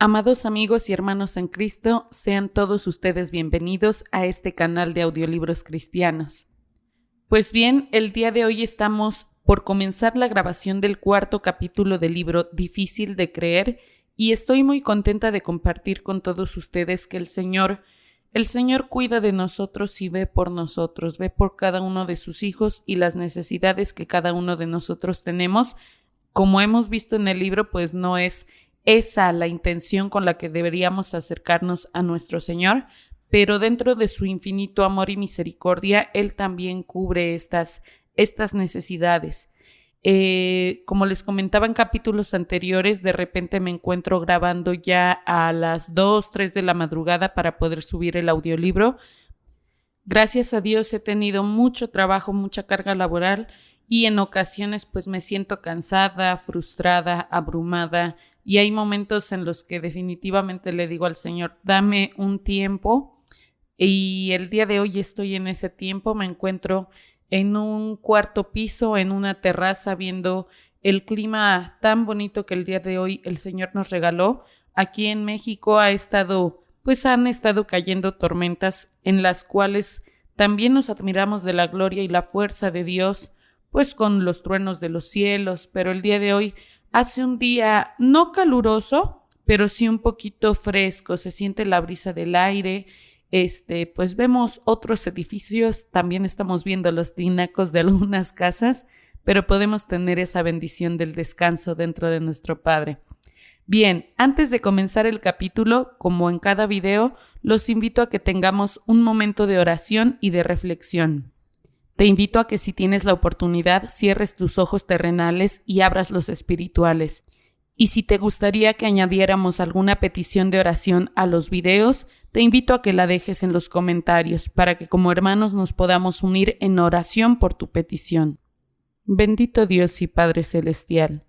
Amados amigos y hermanos en Cristo, sean todos ustedes bienvenidos a este canal de audiolibros cristianos. Pues bien, el día de hoy estamos por comenzar la grabación del cuarto capítulo del libro Difícil de Creer y estoy muy contenta de compartir con todos ustedes que el Señor cuida de nosotros y ve por nosotros, ve por cada uno de sus hijos y las necesidades que cada uno de nosotros tenemos. Como hemos visto en el libro, pues no es esa la intención con la que deberíamos acercarnos a nuestro Señor, pero dentro de su infinito amor y misericordia, Él también cubre estas necesidades. Como les comentaba en capítulos anteriores, de repente me encuentro grabando ya a las 2, 3 de la madrugada para poder subir el audiolibro. Gracias a Dios he tenido mucho trabajo, mucha carga laboral y en ocasiones pues me siento cansada, frustrada, abrumada y hay momentos en los que definitivamente le digo al Señor, dame un tiempo y el día de hoy estoy en ese tiempo, me encuentro en un cuarto piso, en una terraza, viendo el clima tan bonito que el día de hoy el Señor nos regaló. Aquí en México han estado cayendo tormentas en las cuales también nos admiramos de la gloria y la fuerza de Dios, pues con los truenos de los cielos, pero el día de hoy hace un día no caluroso, pero sí un poquito fresco, se siente la brisa del aire. Pues vemos otros edificios, también estamos viendo los tinacos de algunas casas, pero podemos tener esa bendición del descanso dentro de nuestro Padre. Bien, antes de comenzar el capítulo, como en cada video, los invito a que tengamos un momento de oración y de reflexión. Te invito a que si tienes la oportunidad, cierres tus ojos terrenales y abras los espirituales. Y si te gustaría que añadiéramos alguna petición de oración a los videos, te invito a que la dejes en los comentarios para que como hermanos nos podamos unir en oración por tu petición. Bendito Dios y Padre Celestial,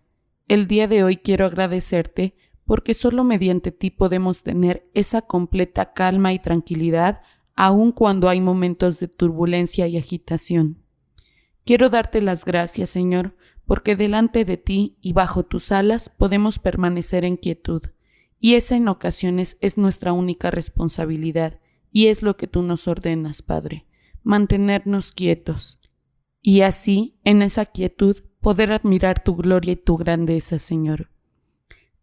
el día de hoy quiero agradecerte porque solo mediante ti podemos tener esa completa calma y tranquilidad aun cuando hay momentos de turbulencia y agitación. Quiero darte las gracias, Señor, porque delante de ti y bajo tus alas podemos permanecer en quietud, y esa en ocasiones es nuestra única responsabilidad, y es lo que tú nos ordenas, Padre, mantenernos quietos, y así, en esa quietud, poder admirar tu gloria y tu grandeza, Señor.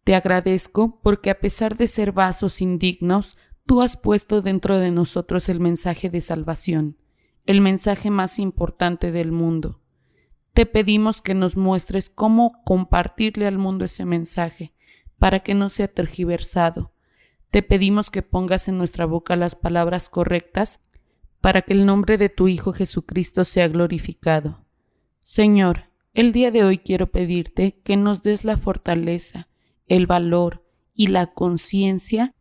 Te agradezco porque a pesar de ser vasos indignos, tú has puesto dentro de nosotros el mensaje de salvación, el mensaje más importante del mundo. Te pedimos que nos muestres cómo compartirle al mundo ese mensaje, para que no sea tergiversado. Te pedimos que pongas en nuestra boca las palabras correctas, para que el nombre de tu Hijo Jesucristo sea glorificado. Señor, el día de hoy quiero pedirte que nos des la fortaleza, el valor y la conciencia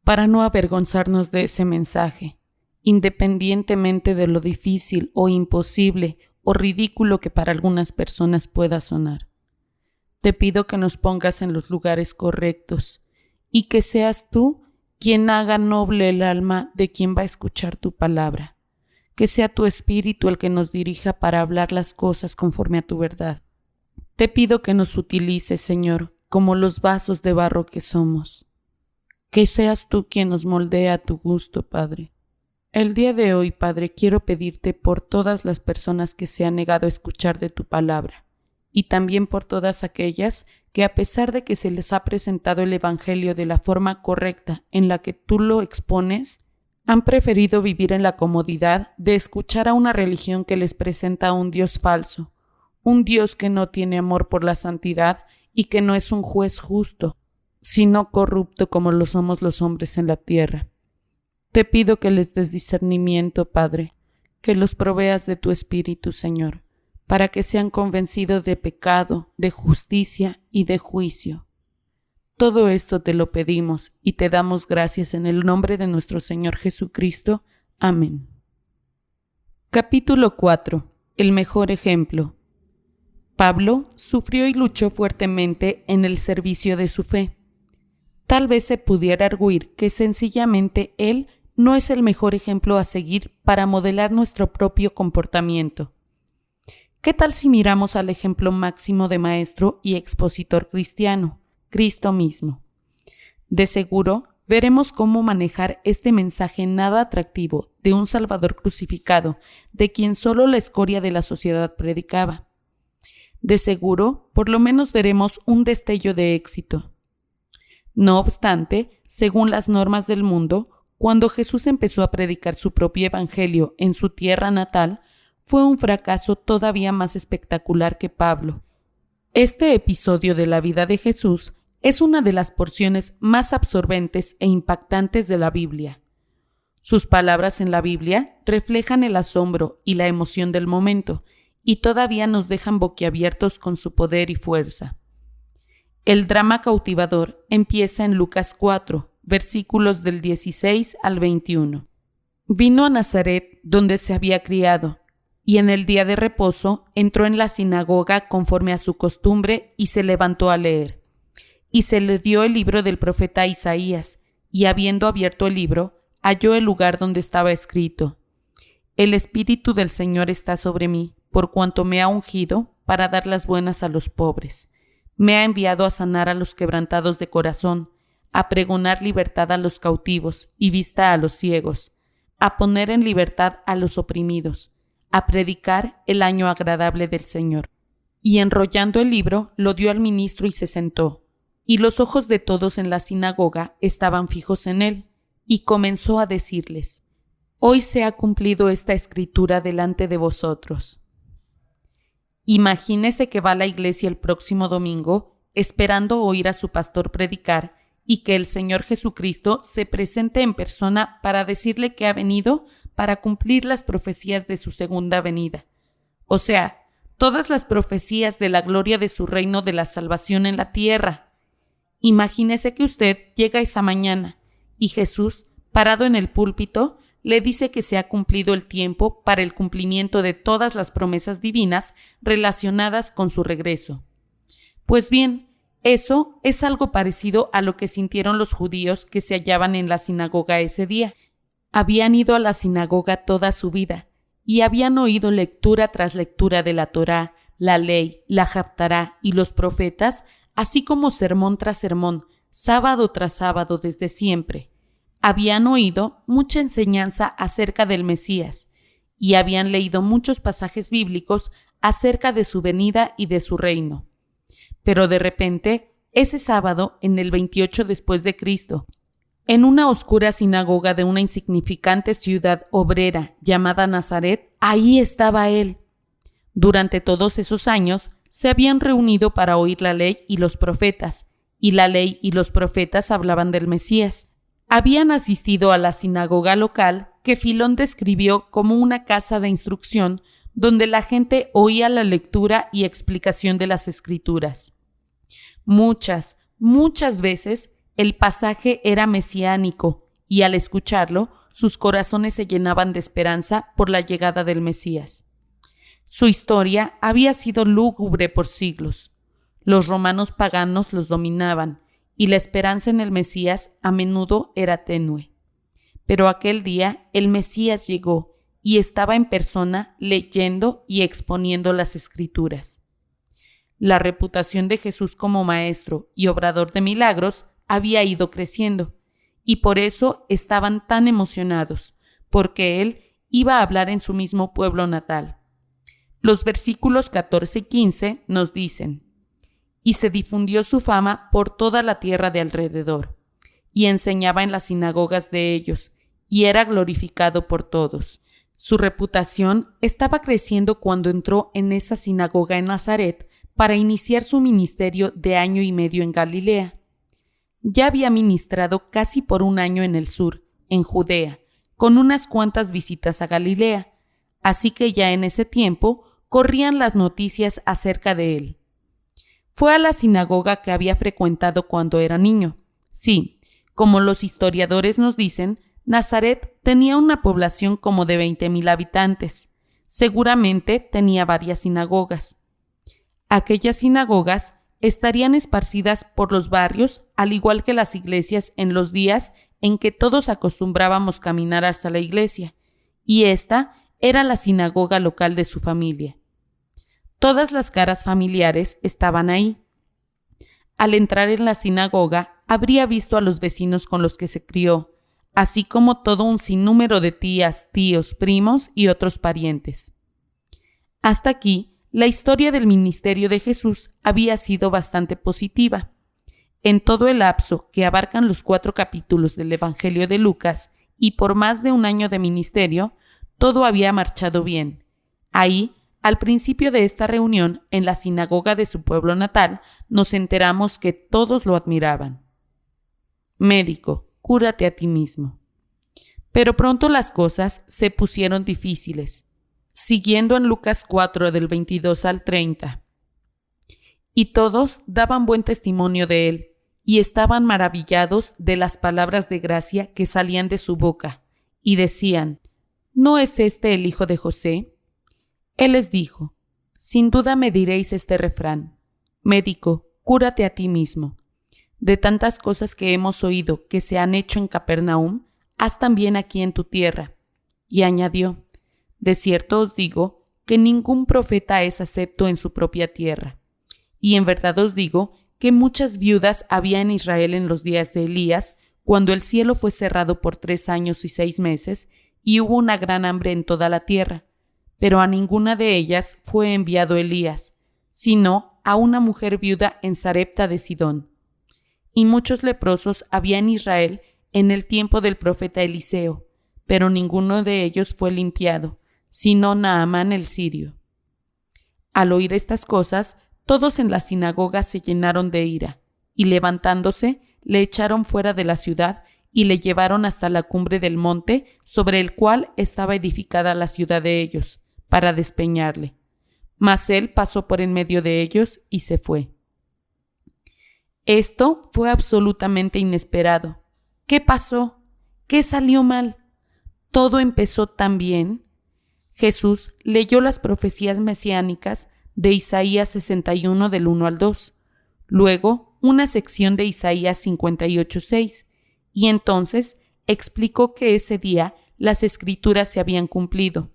para no avergonzarnos de ese mensaje, independientemente de lo difícil o imposible o ridículo que para algunas personas pueda sonar. Te pido que nos pongas en los lugares correctos y que seas tú quien haga noble el alma de quien va a escuchar tu palabra, que sea tu Espíritu el que nos dirija para hablar las cosas conforme a tu verdad. Te pido que nos utilices, Señor, como los vasos de barro que somos. Que seas tú quien nos moldee a tu gusto, Padre. El día de hoy, Padre, quiero pedirte por todas las personas que se han negado a escuchar de tu palabra y también por todas aquellas que a pesar de que se les ha presentado el Evangelio de la forma correcta en la que tú lo expones, han preferido vivir en la comodidad de escuchar a una religión que les presenta a un Dios falso, un Dios que no tiene amor por la santidad y que no es un juez justo, sino corrupto como lo somos los hombres en la tierra. Te pido que les des discernimiento, Padre, que los proveas de tu Espíritu, Señor, para que sean convencidos de pecado, de justicia y de juicio. Todo esto te lo pedimos y te damos gracias en el nombre de nuestro Señor Jesucristo. Amén. Capítulo 4. El mejor ejemplo. Pablo sufrió y luchó fuertemente en el servicio de su fe. Tal vez se pudiera arguir que sencillamente él no es el mejor ejemplo a seguir para modelar nuestro propio comportamiento. ¿Qué tal si miramos al ejemplo máximo de maestro y expositor cristiano, Cristo mismo? De seguro, veremos cómo manejar este mensaje nada atractivo de un Salvador crucificado, de quien solo la escoria de la sociedad predicaba. De seguro, por lo menos veremos un destello de éxito. No obstante, según las normas del mundo, cuando Jesús empezó a predicar su propio evangelio en su tierra natal, fue un fracaso todavía más espectacular que Pablo. Este episodio de la vida de Jesús es una de las porciones más absorbentes e impactantes de la Biblia. Sus palabras en la Biblia reflejan el asombro y la emoción del momento, y todavía nos dejan boquiabiertos con su poder y fuerza. El drama cautivador empieza en Lucas 4, versículos del 16 al 21. Vino a Nazaret, donde se había criado, y en el día de reposo entró en la sinagoga conforme a su costumbre y se levantó a leer. Y se le dio el libro del profeta Isaías, y habiendo abierto el libro, halló el lugar donde estaba escrito: El Espíritu del Señor está sobre mí, por cuanto me ha ungido para dar las buenas a los pobres. Me ha enviado a sanar a los quebrantados de corazón, a pregonar libertad a los cautivos y vista a los ciegos, a poner en libertad a los oprimidos, a predicar el año agradable del Señor. Y enrollando el libro, lo dio al ministro y se sentó. Y los ojos de todos en la sinagoga estaban fijos en él, y comenzó a decirles: Hoy se ha cumplido esta escritura delante de vosotros. Imagínese que va a la iglesia el próximo domingo, esperando oír a su pastor predicar, y que el Señor Jesucristo se presente en persona para decirle que ha venido para cumplir las profecías de su segunda venida. O sea, todas las profecías de la gloria de su reino de la salvación en la tierra. Imagínese que usted llega esa mañana y Jesús, parado en el púlpito, le dice que se ha cumplido el tiempo para el cumplimiento de todas las promesas divinas relacionadas con su regreso. Pues bien, eso es algo parecido a lo que sintieron los judíos que se hallaban en la sinagoga ese día. Habían ido a la sinagoga toda su vida y habían oído lectura tras lectura de la Torá, la ley, la Haftará y los profetas, así como sermón tras sermón, sábado tras sábado desde siempre. Habían oído mucha enseñanza acerca del Mesías y habían leído muchos pasajes bíblicos acerca de su venida y de su reino. Pero de repente, ese sábado, en el 28 después de Cristo, en una oscura sinagoga de una insignificante ciudad obrera llamada Nazaret, ahí estaba él. Durante todos esos años, se habían reunido para oír la ley y los profetas, y la ley y los profetas hablaban del Mesías. Habían asistido a la sinagoga local que Filón describió como una casa de instrucción donde la gente oía la lectura y explicación de las Escrituras. Muchas veces el pasaje era mesiánico y al escucharlo, sus corazones se llenaban de esperanza por la llegada del Mesías. Su historia había sido lúgubre por siglos. Los romanos paganos los dominaban y la esperanza en el Mesías a menudo era tenue. Pero aquel día el Mesías llegó y estaba en persona leyendo y exponiendo las Escrituras. La reputación de Jesús como maestro y obrador de milagros había ido creciendo, y por eso estaban tan emocionados, porque él iba a hablar en su mismo pueblo natal. Los versículos 14 y 15 nos dicen: Y se difundió su fama por toda la tierra de alrededor, y enseñaba en las sinagogas de ellos, y era glorificado por todos. Su reputación estaba creciendo cuando entró en esa sinagoga en Nazaret para iniciar su ministerio de año y medio en Galilea. Ya había ministrado casi por un año en el sur, en Judea, con unas cuantas visitas a Galilea, así que ya en ese tiempo corrían las noticias acerca de él. Fue a la sinagoga que había frecuentado cuando era niño. Sí, como los historiadores nos dicen, Nazaret tenía una población como de 20,000 habitantes. Seguramente tenía varias sinagogas. Aquellas sinagogas estarían esparcidas por los barrios, al igual que las iglesias en los días en que todos acostumbrábamos caminar hasta la iglesia, y esta era la sinagoga local de su familia. Todas las caras familiares estaban ahí. Al entrar en la sinagoga, habría visto a los vecinos con los que se crió, así como todo un sinnúmero de tías, tíos, primos y otros parientes. Hasta aquí, la historia del ministerio de Jesús había sido bastante positiva. En todo el lapso que abarcan los 4 capítulos del Evangelio de Lucas y por más de un año de ministerio, todo había marchado bien. Ahí, al principio de esta reunión, en la sinagoga de su pueblo natal, nos enteramos que todos lo admiraban. Médico, cúrate a ti mismo. Pero pronto las cosas se pusieron difíciles. Siguiendo en Lucas 4 del 22 al 30. Y todos daban buen testimonio de él, y estaban maravillados de las palabras de gracia que salían de su boca, y decían: ¿No es este el hijo de José? Él les dijo: sin duda me diréis este refrán: médico, cúrate a ti mismo. De tantas cosas que hemos oído que se han hecho en Capernaum, haz también aquí en tu tierra. Y añadió: de cierto os digo que ningún profeta es acepto en su propia tierra. Y en verdad os digo que muchas viudas había en Israel en los días de Elías, cuando el cielo fue cerrado por 3 años y 6 meses, y hubo una gran hambre en toda la tierra. Pero a ninguna de ellas fue enviado Elías, sino a una mujer viuda en Sarepta de Sidón. Y muchos leprosos había en Israel en el tiempo del profeta Eliseo, pero ninguno de ellos fue limpiado, sino Naamán el sirio. Al oír estas cosas, todos en la sinagoga se llenaron de ira, y levantándose, le echaron fuera de la ciudad y le llevaron hasta la cumbre del monte sobre el cual estaba edificada la ciudad de ellos, para despeñarle. Mas él pasó por en medio de ellos y se fue. Esto fue absolutamente inesperado. ¿Qué pasó? ¿Qué salió mal? Todo empezó tan bien. Jesús leyó las profecías mesiánicas de Isaías 61 del 1 al 2, luego una sección de Isaías 58:6, y entonces explicó que ese día las escrituras se habían cumplido.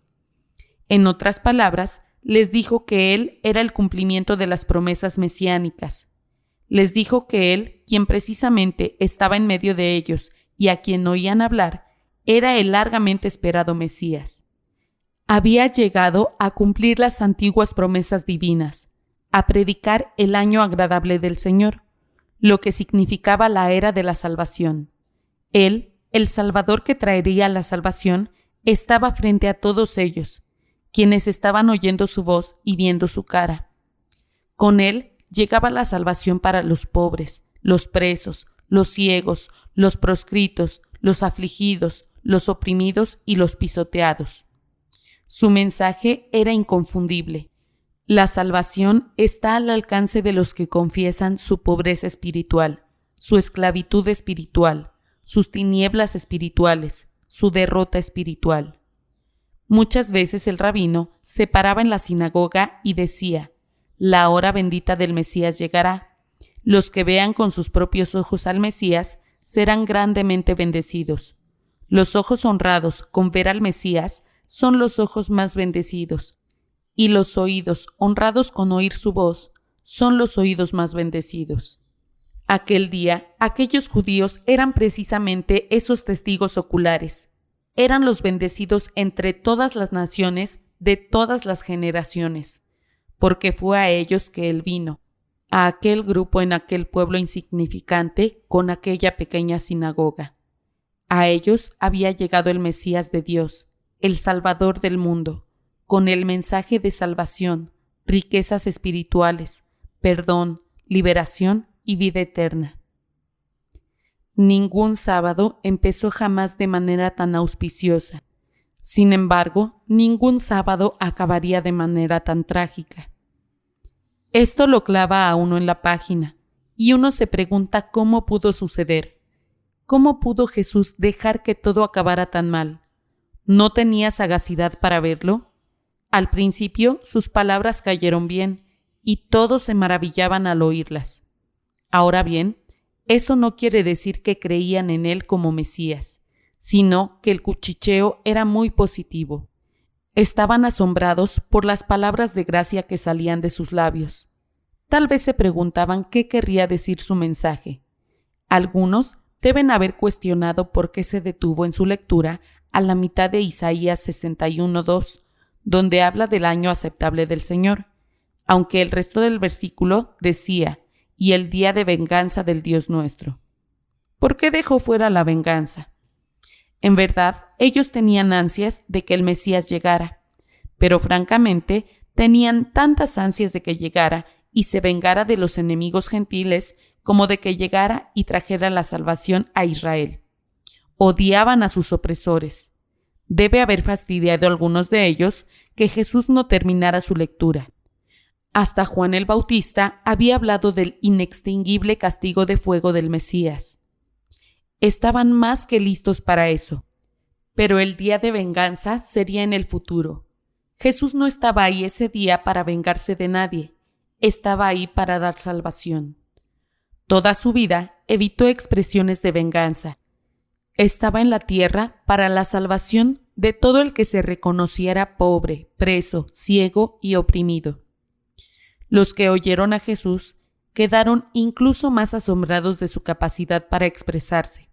En otras palabras, les dijo que Él era el cumplimiento de las promesas mesiánicas. Les dijo que Él, quien precisamente estaba en medio de ellos y a quien oían hablar, era el largamente esperado Mesías. Había llegado a cumplir las antiguas promesas divinas, a predicar el año agradable del Señor, lo que significaba la era de la salvación. Él, el Salvador que traería la salvación, estaba frente a todos ellos, quienes estaban oyendo su voz y viendo su cara. Con él llegaba la salvación para los pobres, los presos, los ciegos, los proscritos, los afligidos, los oprimidos y los pisoteados. Su mensaje era inconfundible. La salvación está al alcance de los que confiesan su pobreza espiritual, su esclavitud espiritual, sus tinieblas espirituales, su derrota espiritual. Muchas veces el rabino se paraba en la sinagoga y decía: la hora bendita del Mesías llegará. Los que vean con sus propios ojos al Mesías serán grandemente bendecidos. Los ojos honrados con ver al Mesías son los ojos más bendecidos, y los oídos honrados con oír su voz son los oídos más bendecidos. Aquel día, aquellos judíos eran precisamente esos testigos oculares. Eran los bendecidos entre todas las naciones de todas las generaciones, porque fue a ellos que Él vino, a aquel grupo en aquel pueblo insignificante con aquella pequeña sinagoga. A ellos había llegado el Mesías de Dios, el Salvador del mundo, con el mensaje de salvación, riquezas espirituales, perdón, liberación y vida eterna. Ningún sábado empezó jamás de manera tan auspiciosa. Sin embargo, ningún sábado acabaría de manera tan trágica. Esto lo clava a uno en la página, y uno se pregunta cómo pudo suceder. ¿Cómo pudo Jesús dejar que todo acabara tan mal? ¿No tenía sagacidad para verlo? Al principio, sus palabras cayeron bien, y todos se maravillaban al oírlas. Ahora bien, eso no quiere decir que creían en él como Mesías, sino que el cuchicheo era muy positivo. Estaban asombrados por las palabras de gracia que salían de sus labios. Tal vez se preguntaban qué querría decir su mensaje. Algunos deben haber cuestionado por qué se detuvo en su lectura a la mitad de Isaías 61:2, donde habla del año aceptable del Señor, aunque el resto del versículo decía, y el día de venganza del Dios nuestro. ¿Por qué dejó fuera la venganza? En verdad, ellos tenían ansias de que el Mesías llegara, pero francamente tenían tantas ansias de que llegara y se vengara de los enemigos gentiles como de que llegara y trajera la salvación a Israel. Odiaban a sus opresores. Debe haber fastidiado a algunos de ellos que Jesús no terminara su lectura. Hasta Juan el Bautista había hablado del inextinguible castigo de fuego del Mesías. Estaban más que listos para eso, pero el día de venganza sería en el futuro. Jesús no estaba ahí ese día para vengarse de nadie, estaba ahí para dar salvación. Toda su vida evitó expresiones de venganza. Estaba en la tierra para la salvación de todo el que se reconociera pobre, preso, ciego y oprimido. Los que oyeron a Jesús quedaron incluso más asombrados de su capacidad para expresarse.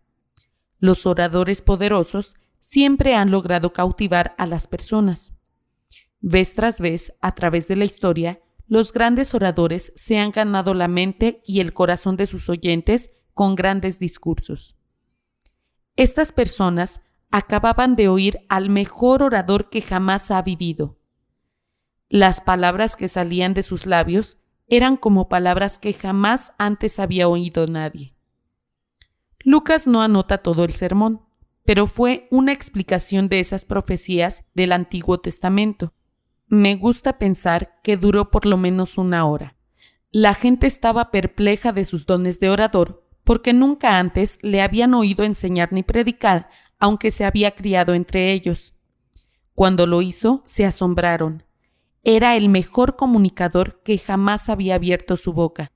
Los oradores poderosos siempre han logrado cautivar a las personas. Vez tras vez, a través de la historia, los grandes oradores se han ganado la mente y el corazón de sus oyentes con grandes discursos. Estas personas acababan de oír al mejor orador que jamás ha vivido. Las palabras que salían de sus labios eran como palabras que jamás antes había oído nadie. Lucas no anota todo el sermón, pero fue una explicación de esas profecías del Antiguo Testamento. Me gusta pensar que duró por lo menos 1 hora. La gente estaba perpleja de sus dones de orador porque nunca antes le habían oído enseñar ni predicar, aunque se había criado entre ellos. Cuando lo hizo, se asombraron. Era el mejor comunicador que jamás había abierto su boca,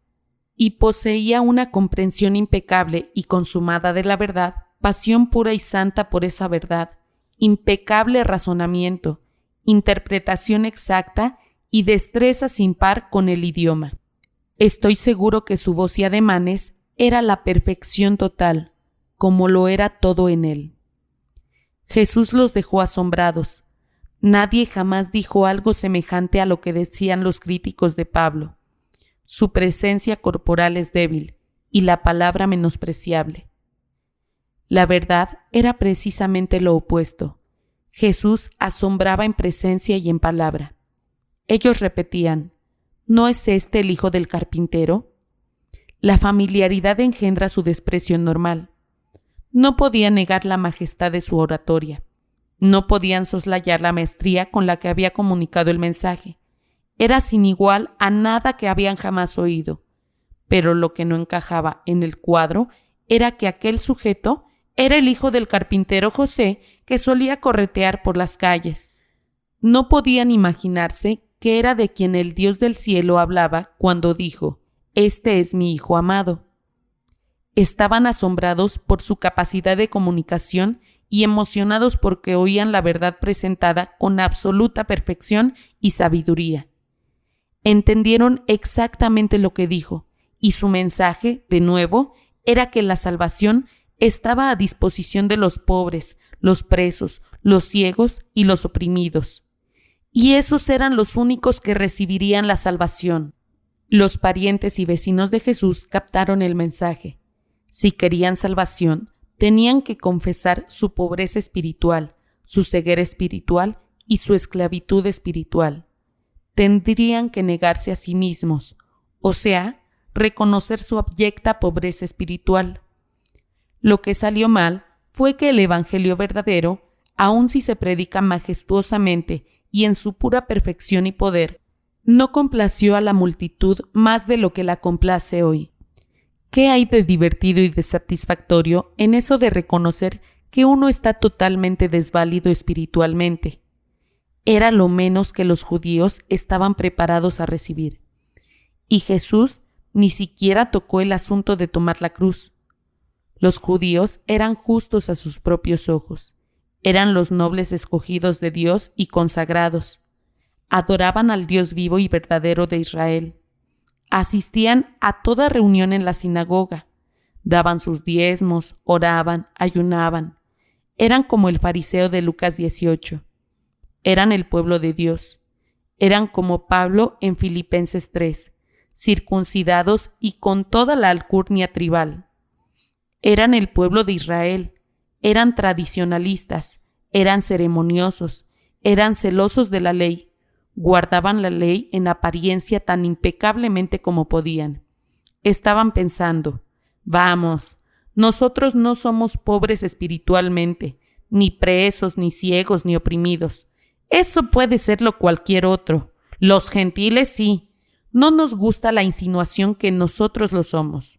y poseía una comprensión impecable y consumada de la verdad, pasión pura y santa por esa verdad, impecable razonamiento, interpretación exacta y destreza sin par con el idioma. Estoy seguro que su voz y ademanes era la perfección total, como lo era todo en él. Jesús los dejó asombrados. Nadie jamás dijo algo semejante a lo que decían los críticos de Pablo. Su presencia corporal es débil y la palabra menospreciable. La verdad era precisamente lo opuesto. Jesús asombraba en presencia y en palabra. Ellos repetían, ¿no es este el hijo del carpintero? La familiaridad engendra su desprecio normal. No podían negar la majestad de su oratoria. No podían soslayar la maestría con la que había comunicado el mensaje. Era sin igual a nada que habían jamás oído. Pero lo que no encajaba en el cuadro era que aquel sujeto era el hijo del carpintero José que solía corretear por las calles. No podían imaginarse que era de quien el Dios del cielo hablaba cuando dijo, «Este es mi hijo amado». Estaban asombrados por su capacidad de comunicación y emocionados porque oían la verdad presentada con absoluta perfección y sabiduría. Entendieron exactamente lo que dijo, y su mensaje, de nuevo, era que la salvación estaba a disposición de los pobres, los presos, los ciegos y los oprimidos. Y esos eran los únicos que recibirían la salvación. Los parientes y vecinos de Jesús captaron el mensaje. Si querían salvación, tenían que confesar su pobreza espiritual, su ceguera espiritual y su esclavitud espiritual. Tendrían que negarse a sí mismos, o sea, reconocer su abyecta pobreza espiritual. Lo que salió mal fue que el evangelio verdadero, aun si se predica majestuosamente y en su pura perfección y poder, no complació a la multitud más de lo que la complace hoy. ¿Qué hay de divertido y de satisfactorio en eso de reconocer que uno está totalmente desválido espiritualmente? Era lo menos que los judíos estaban preparados a recibir. Y Jesús ni siquiera tocó el asunto de tomar la cruz. Los judíos eran justos a sus propios ojos. Eran los nobles escogidos de Dios y consagrados. Adoraban al Dios vivo y verdadero de Israel. Asistían a toda reunión en la sinagoga. daban sus diezmos, oraban, ayunaban. Eran como el fariseo de Lucas 18. Eran el pueblo de Dios. Eran como Pablo en Filipenses 3, circuncidados y con toda la alcurnia tribal. Eran el pueblo de Israel. Eran tradicionalistas, eran ceremoniosos, eran celosos de la ley, guardaban la ley en apariencia tan impecablemente como podían. Estaban pensando, vamos, nosotros no somos pobres espiritualmente, ni presos, ni ciegos, ni oprimidos. Eso puede serlo cualquier otro. Los gentiles sí. No nos gusta la insinuación que nosotros lo somos.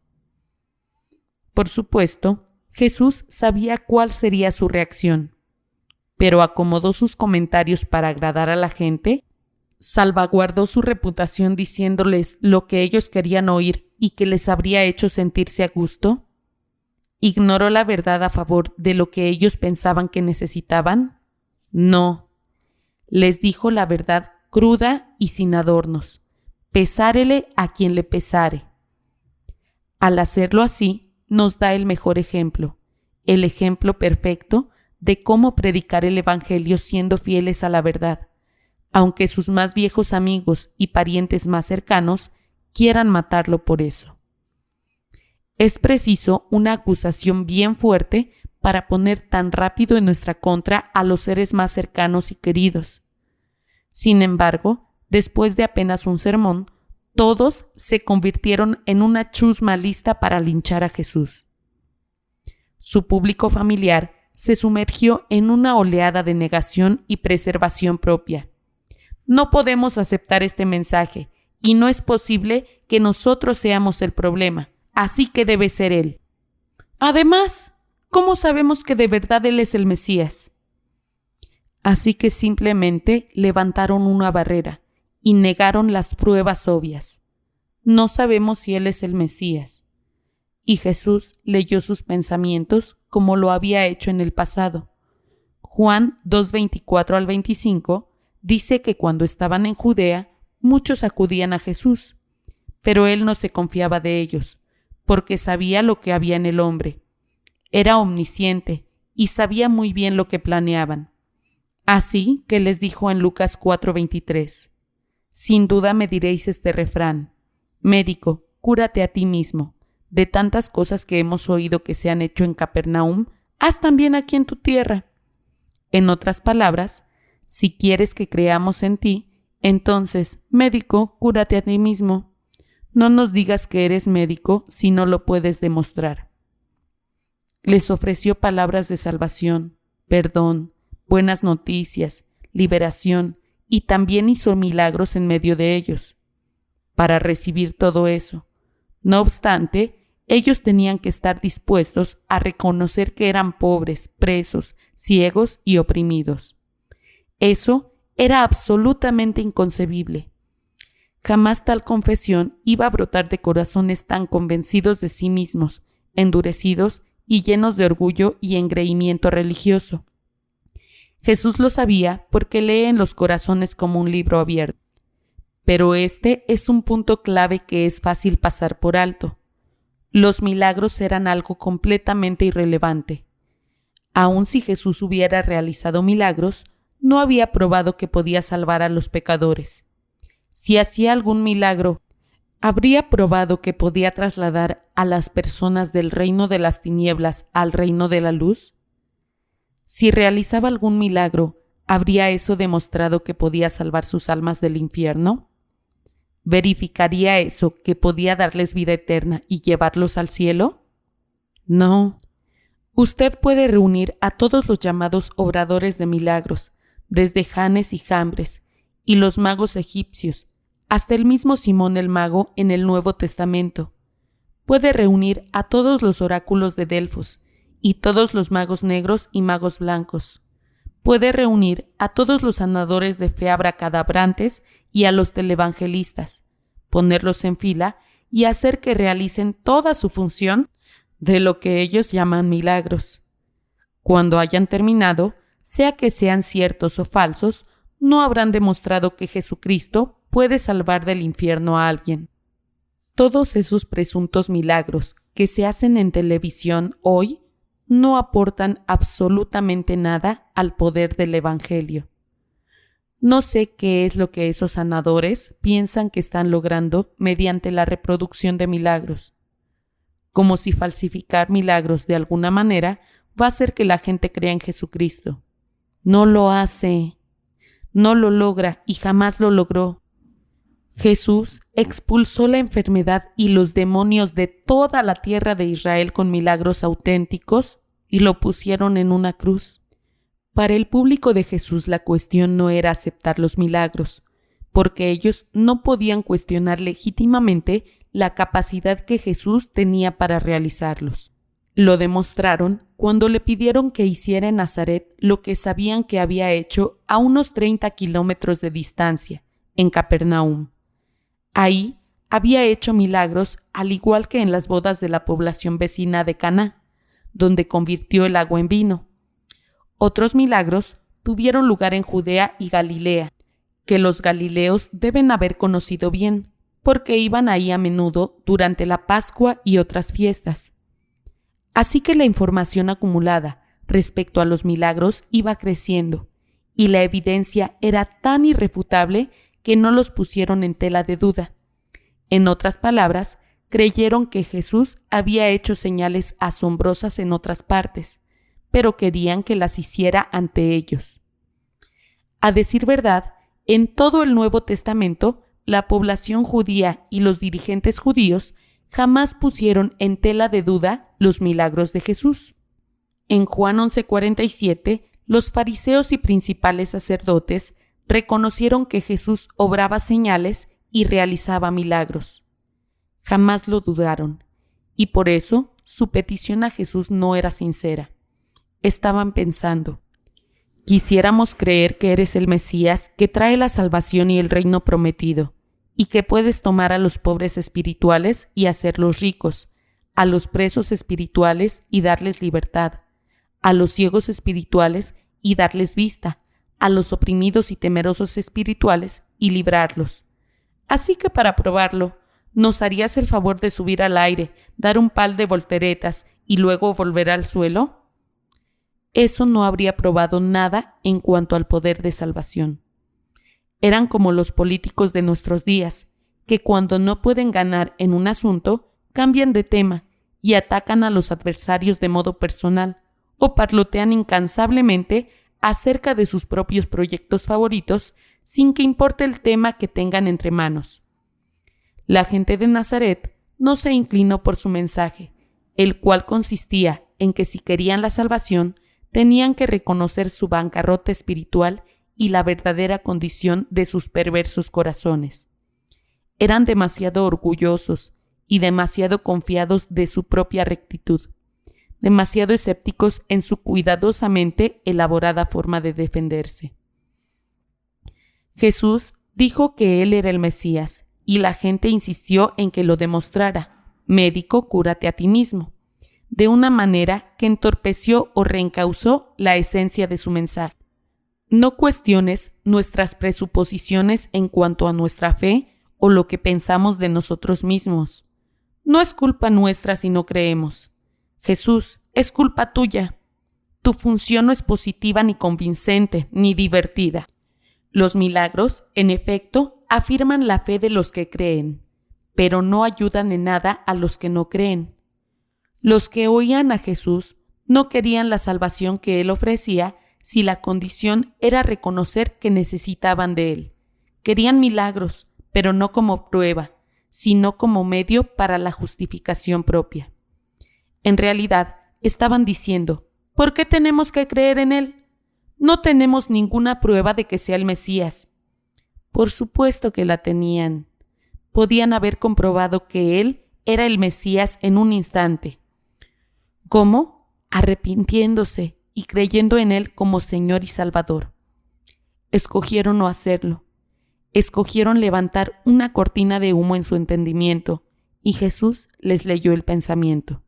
Por supuesto, Jesús sabía cuál sería su reacción, pero acomodó sus comentarios para agradar a la gente, salvaguardó su reputación diciéndoles lo que ellos querían oír y que les habría hecho sentirse a gusto. ¿Ignoró la verdad a favor de lo que ellos pensaban que necesitaban? No. Les dijo la verdad cruda y sin adornos. Pesárele a quien le pesare. Al hacerlo así, nos da el mejor ejemplo, el ejemplo perfecto de cómo predicar el Evangelio siendo fieles a la verdad, aunque sus más viejos amigos y parientes más cercanos quieran matarlo por eso. Es preciso una acusación bien fuerte para poner tan rápido en nuestra contra a los seres más cercanos y queridos. Sin embargo, después de apenas un sermón, todos se convirtieron en una chusma lista para linchar a Jesús. Su público familiar se sumergió en una oleada de negación y preservación propia. No podemos aceptar este mensaje y no es posible que nosotros seamos el problema, así que debe ser Él. Además, ¿cómo sabemos que de verdad Él es el Mesías? Así que simplemente levantaron una barrera y negaron las pruebas obvias. No sabemos si Él es el Mesías. Y Jesús leyó sus pensamientos como lo había hecho en el pasado. Juan 2:24 al 25 dice que cuando estaban en Judea, muchos acudían a Jesús, pero Él no se confiaba de ellos, porque sabía lo que había en el hombre. Era omnisciente y sabía muy bien lo que planeaban. Así que les dijo en Lucas 4:23, sin duda me diréis este refrán, médico, cúrate a ti mismo. De tantas cosas que hemos oído que se han hecho en Capernaum, haz también aquí en tu tierra. En otras palabras, si quieres que creamos en ti, entonces, médico, cúrate a ti mismo. No nos digas que eres médico si no lo puedes demostrar. Les ofreció palabras de salvación, perdón, buenas noticias, liberación, y también hizo milagros en medio de ellos. Para recibir todo eso, no obstante, ellos tenían que estar dispuestos a reconocer que eran pobres, presos, ciegos y oprimidos. Eso era absolutamente inconcebible. Jamás tal confesión iba a brotar de corazones tan convencidos de sí mismos, endurecidos y llenos de orgullo y engreimiento religioso. Jesús lo sabía porque lee en los corazones como un libro abierto. Pero este es un punto clave que es fácil pasar por alto. Los milagros eran algo completamente irrelevante. Aun si Jesús hubiera realizado milagros, no había probado que podía salvar a los pecadores. Si hacía algún milagro, ¿habría probado que podía trasladar a las personas del reino de las tinieblas al reino de la luz? Si realizaba algún milagro, ¿habría eso demostrado que podía salvar sus almas del infierno? ¿Verificaría eso que podía darles vida eterna y llevarlos al cielo? No. Usted puede reunir a todos los llamados obradores de milagros, desde Janes y Jambres, y los magos egipcios, hasta el mismo Simón el mago en el Nuevo Testamento. Puede reunir a todos los oráculos de Delfos, y todos los magos negros y magos blancos. Puede reunir a todos los sanadores de fe abracadabrantes y a los televangelistas, ponerlos en fila y hacer que realicen toda su función de lo que ellos llaman milagros. Cuando hayan terminado, sea que sean ciertos o falsos, no habrán demostrado que Jesucristo puede salvar del infierno a alguien. Todos esos presuntos milagros, que se hacen en televisión hoy no aportan absolutamente nada al poder del Evangelio. No sé qué es lo que esos sanadores piensan que están logrando mediante la reproducción de milagros. Como si falsificar milagros de alguna manera va a hacer que la gente crea en Jesucristo. No lo hace, no lo logra y jamás lo logró. Jesús expulsó la enfermedad y los demonios de toda la tierra de Israel con milagros auténticos y lo pusieron en una cruz. Para el público de Jesús la cuestión no era aceptar los milagros, porque ellos no podían cuestionar legítimamente la capacidad que Jesús tenía para realizarlos. Lo demostraron cuando le pidieron que hiciera en Nazaret lo que sabían que había hecho a unos 30 kilómetros de distancia, en Capernaum. Ahí había hecho milagros al igual que en las bodas de la población vecina de Caná, donde convirtió el agua en vino. Otros milagros tuvieron lugar en Judea y Galilea, que los galileos deben haber conocido bien, porque iban ahí a menudo durante la Pascua y otras fiestas. Así que la información acumulada respecto a los milagros iba creciendo, y la evidencia era tan irrefutable que no los pusieron en tela de duda. En otras palabras, creyeron que Jesús había hecho señales asombrosas en otras partes, pero querían que las hiciera ante ellos. A decir verdad, en todo el Nuevo Testamento, la población judía y los dirigentes judíos jamás pusieron en tela de duda los milagros de Jesús. En Juan 11:47, los fariseos y principales sacerdotes reconocieron que Jesús obraba señales y realizaba milagros. Jamás lo dudaron, y por eso su petición a Jesús no era sincera. Estaban pensando: quisiéramos creer que eres el Mesías que trae la salvación y el reino prometido, y que puedes tomar a los pobres espirituales y hacerlos ricos, a los presos espirituales y darles libertad, a los ciegos espirituales y darles vista, a los oprimidos y temerosos espirituales y librarlos. Así que para probarlo, ¿nos harías el favor de subir al aire, dar un par de volteretas y luego volver al suelo? Eso no habría probado nada en cuanto al poder de salvación. Eran como los políticos de nuestros días, que cuando no pueden ganar en un asunto, cambian de tema y atacan a los adversarios de modo personal o parlotean incansablemente acerca de sus propios proyectos favoritos sin que importe el tema que tengan entre manos. La gente de Nazaret no se inclinó por su mensaje, el cual consistía en que si querían la salvación, tenían que reconocer su bancarrota espiritual y la verdadera condición de sus perversos corazones. Eran demasiado orgullosos y demasiado confiados de su propia rectitud, demasiado escépticos en su cuidadosamente elaborada forma de defenderse. Jesús dijo que él era el Mesías, y la gente insistió en que lo demostrara: médico, cúrate a ti mismo, de una manera que entorpeció o reencauzó la esencia de su mensaje. No cuestiones nuestras presuposiciones en cuanto a nuestra fe o lo que pensamos de nosotros mismos. No es culpa nuestra si no creemos. Jesús, es culpa tuya. Tu función no es positiva ni convincente ni divertida. Los milagros, en efecto, afirman la fe de los que creen, pero no ayudan en nada a los que no creen. Los que oían a Jesús no querían la salvación que él ofrecía si la condición era reconocer que necesitaban de él. Querían milagros, pero no como prueba, sino como medio para la justificación propia. En realidad, estaban diciendo: ¿por qué tenemos que creer en él? No tenemos ninguna prueba de que sea el Mesías. Por supuesto que la tenían. Podían haber comprobado que él era el Mesías en un instante. ¿Cómo? Arrepintiéndose y creyendo en él como Señor y Salvador. Escogieron no hacerlo. Escogieron levantar una cortina de humo en su entendimiento, y Jesús les leyó el pensamiento.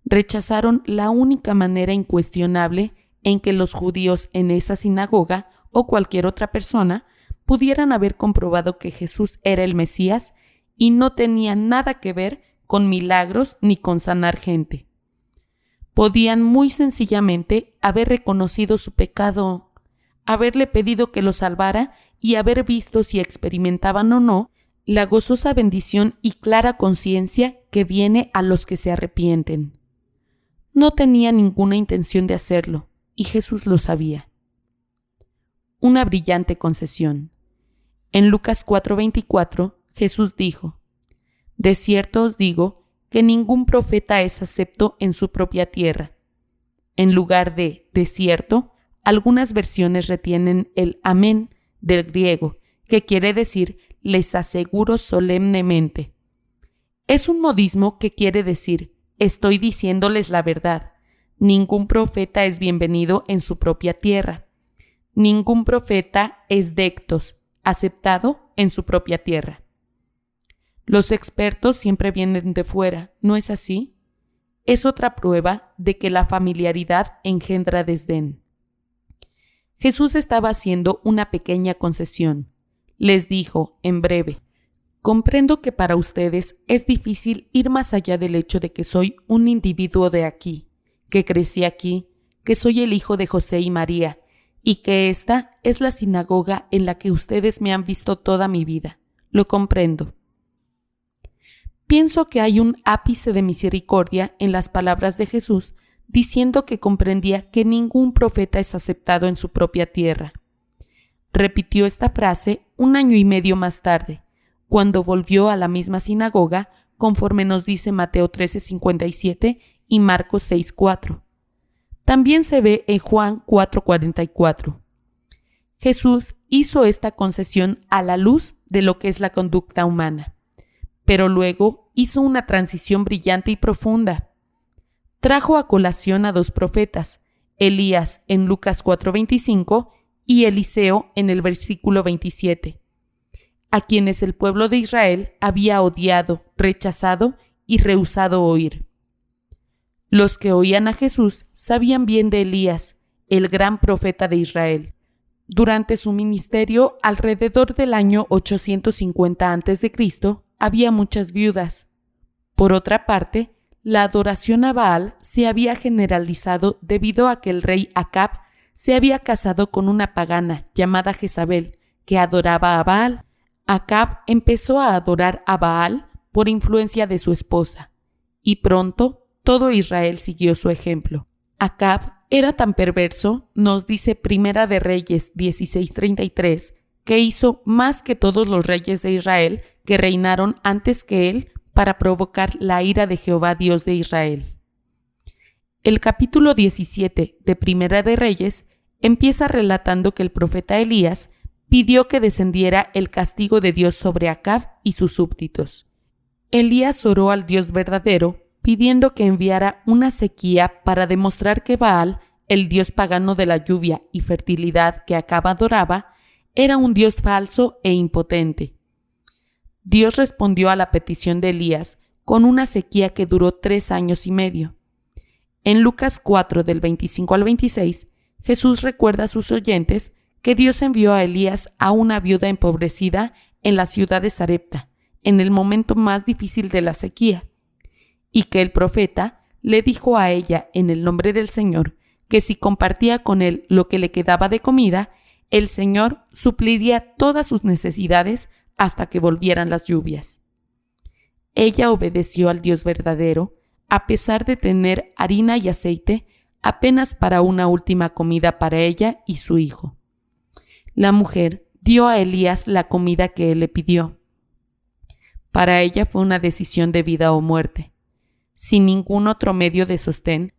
Rechazaron la única manera incuestionable en que los judíos en esa sinagoga o cualquier otra persona pudieran haber comprobado que Jesús era el Mesías y no tenía nada que ver con milagros ni con sanar gente. Podían muy sencillamente haber reconocido su pecado, haberle pedido que lo salvara y haber visto si experimentaban o no la gozosa bendición y clara conciencia que viene a los que se arrepienten. No tenía ninguna intención de hacerlo, y Jesús lo sabía. Una brillante concesión. En Lucas 4:24, Jesús dijo: «De cierto os digo que ningún profeta es acepto en su propia tierra». En lugar de cierto, algunas versiones retienen el amén del griego, que quiere decir les aseguro solemnemente. Es un modismo que quiere decir estoy diciéndoles la verdad. Ningún profeta es bienvenido en su propia tierra. Ningún profeta es dectos, aceptado en su propia tierra. Los expertos siempre vienen de fuera, ¿no es así? Es otra prueba de que la familiaridad engendra desdén. Jesús estaba haciendo una pequeña concesión. Les dijo, en breve: «Comprendo que para ustedes es difícil ir más allá del hecho de que soy un individuo de aquí, que crecí aquí, que soy el hijo de José y María, y que esta es la sinagoga en la que ustedes me han visto toda mi vida. Lo comprendo». Pienso que hay un ápice de misericordia en las palabras de Jesús, diciendo que comprendía que ningún profeta es aceptado en su propia tierra. Repitió esta frase 1 año y medio más tarde, cuando volvió a la misma sinagoga, conforme nos dice Mateo 13:57 y Marcos 6:4. También se ve en Juan 4:44. Jesús hizo esta concesión a la luz de lo que es la conducta humana, pero luego hizo una transición brillante y profunda. Trajo a colación a 2 profetas, Elías en Lucas 4:25 y Eliseo en el versículo 27, a quienes el pueblo de Israel había odiado, rechazado y rehusado oír. Los que oían a Jesús sabían bien de Elías, el gran profeta de Israel. Durante su ministerio, alrededor del año 850 a.C., había muchas viudas. Por otra parte, la adoración a Baal se había generalizado debido a que el rey Acab se había casado con una pagana llamada Jezabel, que adoraba a Baal. Acab empezó a adorar a Baal por influencia de su esposa, y pronto todo Israel siguió su ejemplo. Acab era tan perverso, nos dice Primera de Reyes 16:33, que hizo más que todos los reyes de Israel que reinaron antes que él para provocar la ira de Jehová Dios de Israel. El capítulo 17 de Primera de Reyes empieza relatando que el profeta Elías pidió que descendiera el castigo de Dios sobre Acab y sus súbditos. Elías oró al Dios verdadero, pidiendo que enviara una sequía para demostrar que Baal, el dios pagano de la lluvia y fertilidad que Acab adoraba, era un dios falso e impotente. Dios respondió a la petición de Elías con una sequía que duró 3 años y medio. En Lucas 4, del 25 al 26, Jesús recuerda a sus oyentes que Dios envió a Elías a una viuda empobrecida en la ciudad de Sarepta, en el momento más difícil de la sequía, y que el profeta le dijo a ella en el nombre del Señor que si compartía con él lo que le quedaba de comida, el Señor supliría todas sus necesidades hasta que volvieran las lluvias. Ella obedeció al Dios verdadero, a pesar de tener harina y aceite apenas para una última comida para ella y su hijo. La mujer dio a Elías la comida que él le pidió. Para ella fue una decisión de vida o muerte. Sin ningún otro medio de sostén,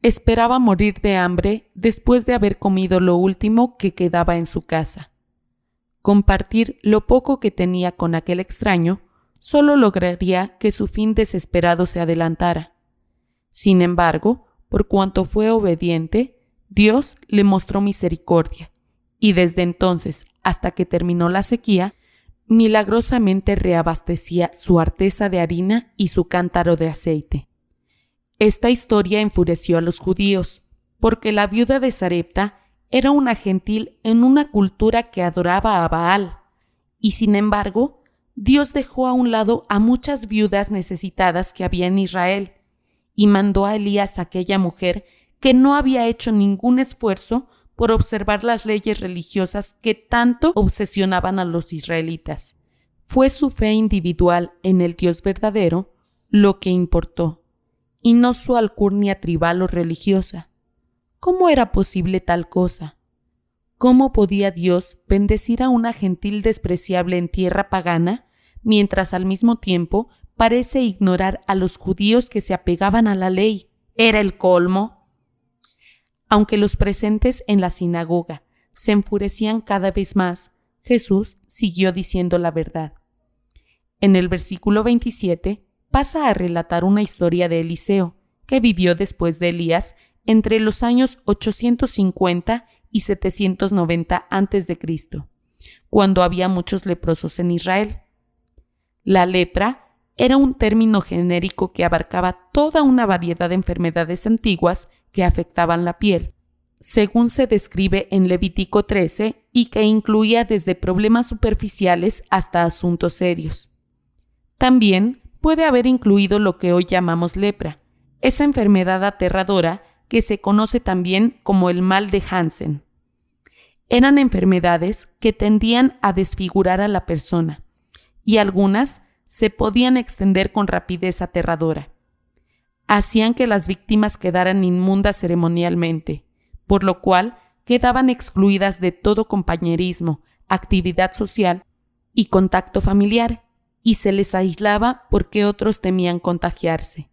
esperaba morir de hambre después de haber comido lo último que quedaba en su casa. Compartir lo poco que tenía con aquel extraño solo lograría que su fin desesperado se adelantara. Sin embargo, por cuanto fue obediente, Dios le mostró misericordia, y desde entonces hasta que terminó la sequía, milagrosamente reabastecía su artesa de harina y su cántaro de aceite. Esta historia enfureció a los judíos, porque la viuda de Sarepta era una gentil en una cultura que adoraba a Baal, y sin embargo, Dios dejó a un lado a muchas viudas necesitadas que había en Israel y mandó a Elías a aquella mujer que no había hecho ningún esfuerzo por observar las leyes religiosas que tanto obsesionaban a los israelitas. Fue su fe individual en el Dios verdadero lo que importó, y no su alcurnia tribal o religiosa. ¿Cómo era posible tal cosa? ¿Cómo podía Dios bendecir a una gentil despreciable en tierra pagana, mientras al mismo tiempo parece ignorar a los judíos que se apegaban a la ley? Era el colmo. Aunque los presentes en la sinagoga se enfurecían cada vez más, Jesús siguió diciendo la verdad. En el versículo 27 pasa a relatar una historia de Eliseo, que vivió después de Elías entre los años 850 y 790 a.C., cuando había muchos leprosos en Israel. La lepra era un término genérico que abarcaba toda una variedad de enfermedades antiguas que afectaban la piel, según se describe en Levítico 13, y que incluía desde problemas superficiales hasta asuntos serios. También puede haber incluido lo que hoy llamamos lepra, esa enfermedad aterradora que se conoce también como el mal de Hansen. Eran enfermedades que tendían a desfigurar a la persona, y algunas se podían extender con rapidez aterradora. Hacían que las víctimas quedaran inmundas ceremonialmente, por lo cual quedaban excluidas de todo compañerismo, actividad social y contacto familiar, y se les aislaba porque otros temían contagiarse.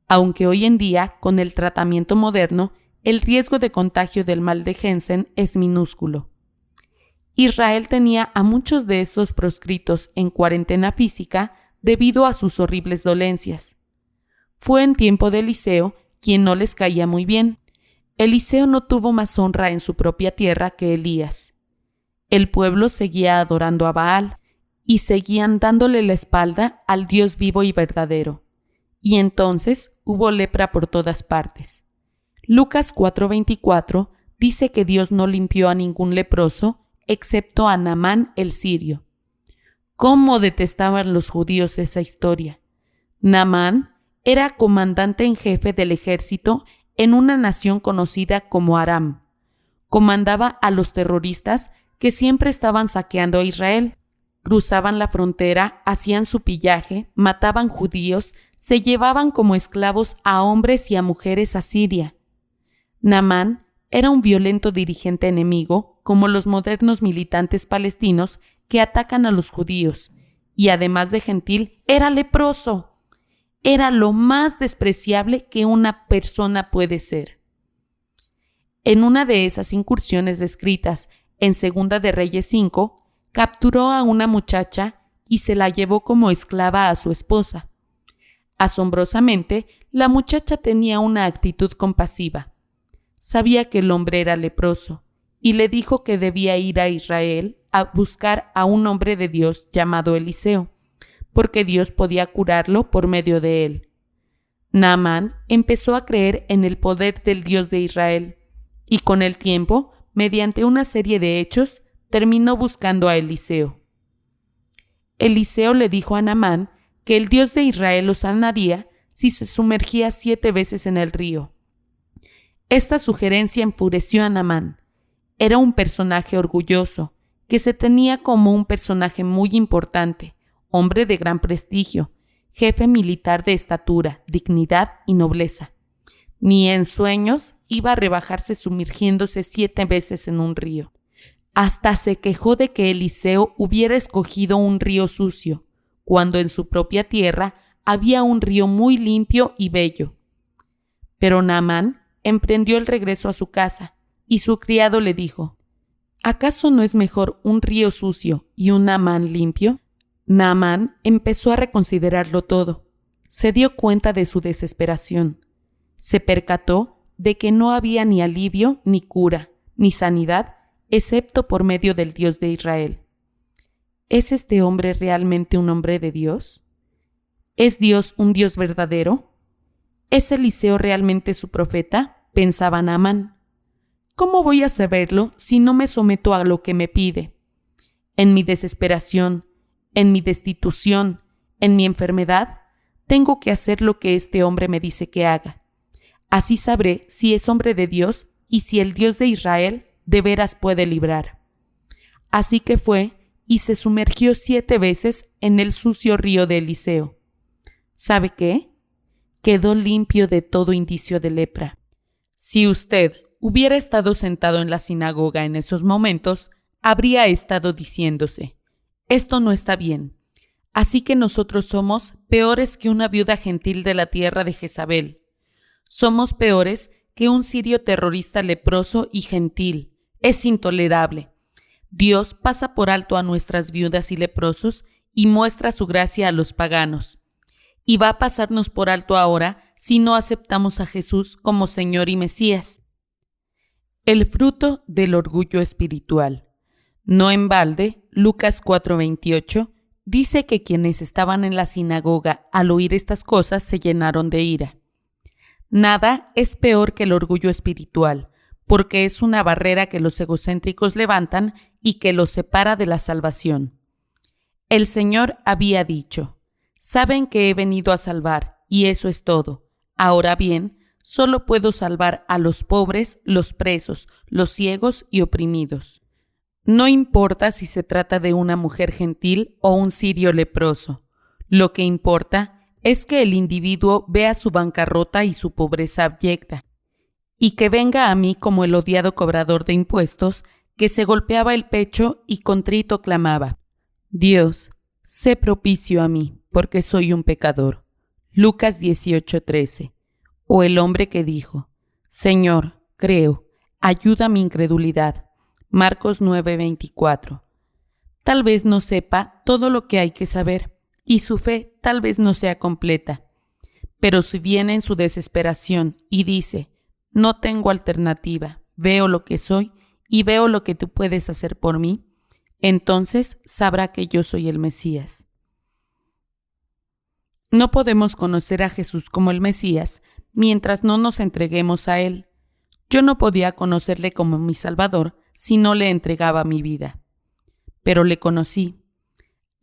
Aunque hoy en día, con el tratamiento moderno, el riesgo de contagio del mal de Hansen es minúsculo. Israel tenía a muchos de estos proscritos en cuarentena física debido a sus horribles dolencias. Fue en tiempo de Eliseo quien no les caía muy bien. Eliseo no tuvo más honra en su propia tierra que Elías. El pueblo seguía adorando a Baal y seguían dándole la espalda al Dios vivo y verdadero. Y entonces hubo lepra por todas partes. Lucas 4:24 dice que Dios no limpió a ningún leproso excepto a Naamán el sirio. ¿Cómo detestaban los judíos esa historia? Naamán era comandante en jefe del ejército en una nación conocida como Aram. Comandaba a los terroristas que siempre estaban saqueando a Israel. Cruzaban la frontera, hacían su pillaje, mataban judíos, se llevaban como esclavos a hombres y a mujeres a Siria. Naamán era un violento dirigente enemigo, como los modernos militantes palestinos que atacan a los judíos, y además de gentil, era leproso. Era lo más despreciable que una persona puede ser. En una de esas incursiones descritas en Segunda de Reyes 5, capturó a una muchacha y se la llevó como esclava a su esposa. Asombrosamente, la muchacha tenía una actitud compasiva. Sabía que el hombre era leproso y le dijo que debía ir a Israel a buscar a un hombre de Dios llamado Eliseo, porque Dios podía curarlo por medio de él. Naamán empezó a creer en el poder del Dios de Israel y con el tiempo, mediante una serie de hechos, terminó buscando a Eliseo. Eliseo le dijo a Naamán que el Dios de Israel lo sanaría si se sumergía 7 veces en el río. Esta sugerencia enfureció a Naamán. Era un personaje orgulloso, que se tenía como un personaje muy importante, hombre de gran prestigio, jefe militar de estatura, dignidad y nobleza. Ni en sueños iba a rebajarse sumergiéndose 7 veces en un río. Hasta se quejó de que Eliseo hubiera escogido un río sucio, cuando en su propia tierra había un río muy limpio y bello. Pero Naamán emprendió el regreso a su casa, y su criado le dijo: ¿acaso no es mejor un río sucio y un Naamán limpio? Naamán empezó a reconsiderarlo todo. Se dio cuenta de su desesperación. Se percató de que no había ni alivio, ni cura, ni sanidad, excepto por medio del Dios de Israel. ¿Es este hombre realmente un hombre de Dios? ¿Es Dios un Dios verdadero? ¿Es Eliseo realmente su profeta?, pensaba Naamán. ¿Cómo voy a saberlo si no me someto a lo que me pide? En mi desesperación, en mi destitución, en mi enfermedad, tengo que hacer lo que este hombre me dice que haga. Así sabré si es hombre de Dios y si el Dios de Israel de veras puede librar. Así que fue y se sumergió 7 veces en el sucio río de Eliseo. ¿Sabe qué? Quedó limpio de todo indicio de lepra. Si usted hubiera estado sentado en la sinagoga en esos momentos, habría estado diciéndose: esto no está bien. Así que nosotros somos peores que una viuda gentil de la tierra de Jezabel. Somos peores que un sirio terrorista leproso y gentil. Es intolerable. Dios pasa por alto a nuestras viudas y leprosos y muestra su gracia a los paganos. Y va a pasarnos por alto ahora si no aceptamos a Jesús como Señor y Mesías. El fruto del orgullo espiritual. No en balde, Lucas 4:28 dice que quienes estaban en la sinagoga al oír estas cosas se llenaron de ira. Nada es peor que el orgullo espiritual, porque es una barrera que los egocéntricos levantan y que los separa de la salvación. El Señor había dicho: saben que he venido a salvar, y eso es todo. Ahora bien, solo puedo salvar a los pobres, los presos, los ciegos y oprimidos. No importa si se trata de una mujer gentil o un sirio leproso. Lo que importa es que el individuo vea su bancarrota y su pobreza abyecta, y que venga a mí como el odiado cobrador de impuestos que se golpeaba el pecho y contrito clamaba: Dios, sé propicio a mí, porque soy un pecador. Lucas 18:13. O el hombre que dijo: Señor, creo, ayuda mi incredulidad. Marcos 9:24. Tal vez no sepa todo lo que hay que saber, y su fe tal vez no sea completa. Pero si viene en su desesperación y dice: no tengo alternativa, veo lo que soy y veo lo que tú puedes hacer por mí, entonces sabrá que yo soy el Mesías. No podemos conocer a Jesús como el Mesías mientras no nos entreguemos a Él. Yo no podía conocerle como mi Salvador si no le entregaba mi vida. Pero le conocí.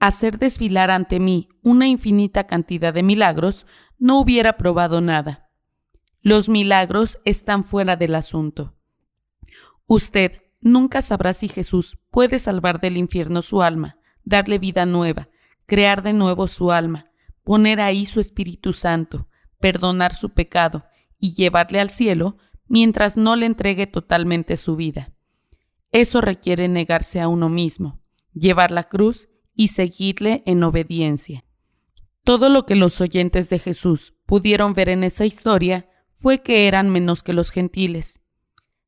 Hacer desfilar ante mí una infinita cantidad de milagros no hubiera probado nada. Los milagros están fuera del asunto. Usted nunca sabrá si Jesús puede salvar del infierno su alma, darle vida nueva, crear de nuevo su alma, poner ahí su Espíritu Santo, perdonar su pecado y llevarle al cielo mientras no le entregue totalmente su vida. Eso requiere negarse a uno mismo, llevar la cruz y seguirle en obediencia. Todo lo que los oyentes de Jesús pudieron ver en esa historia fue que eran menos que los gentiles.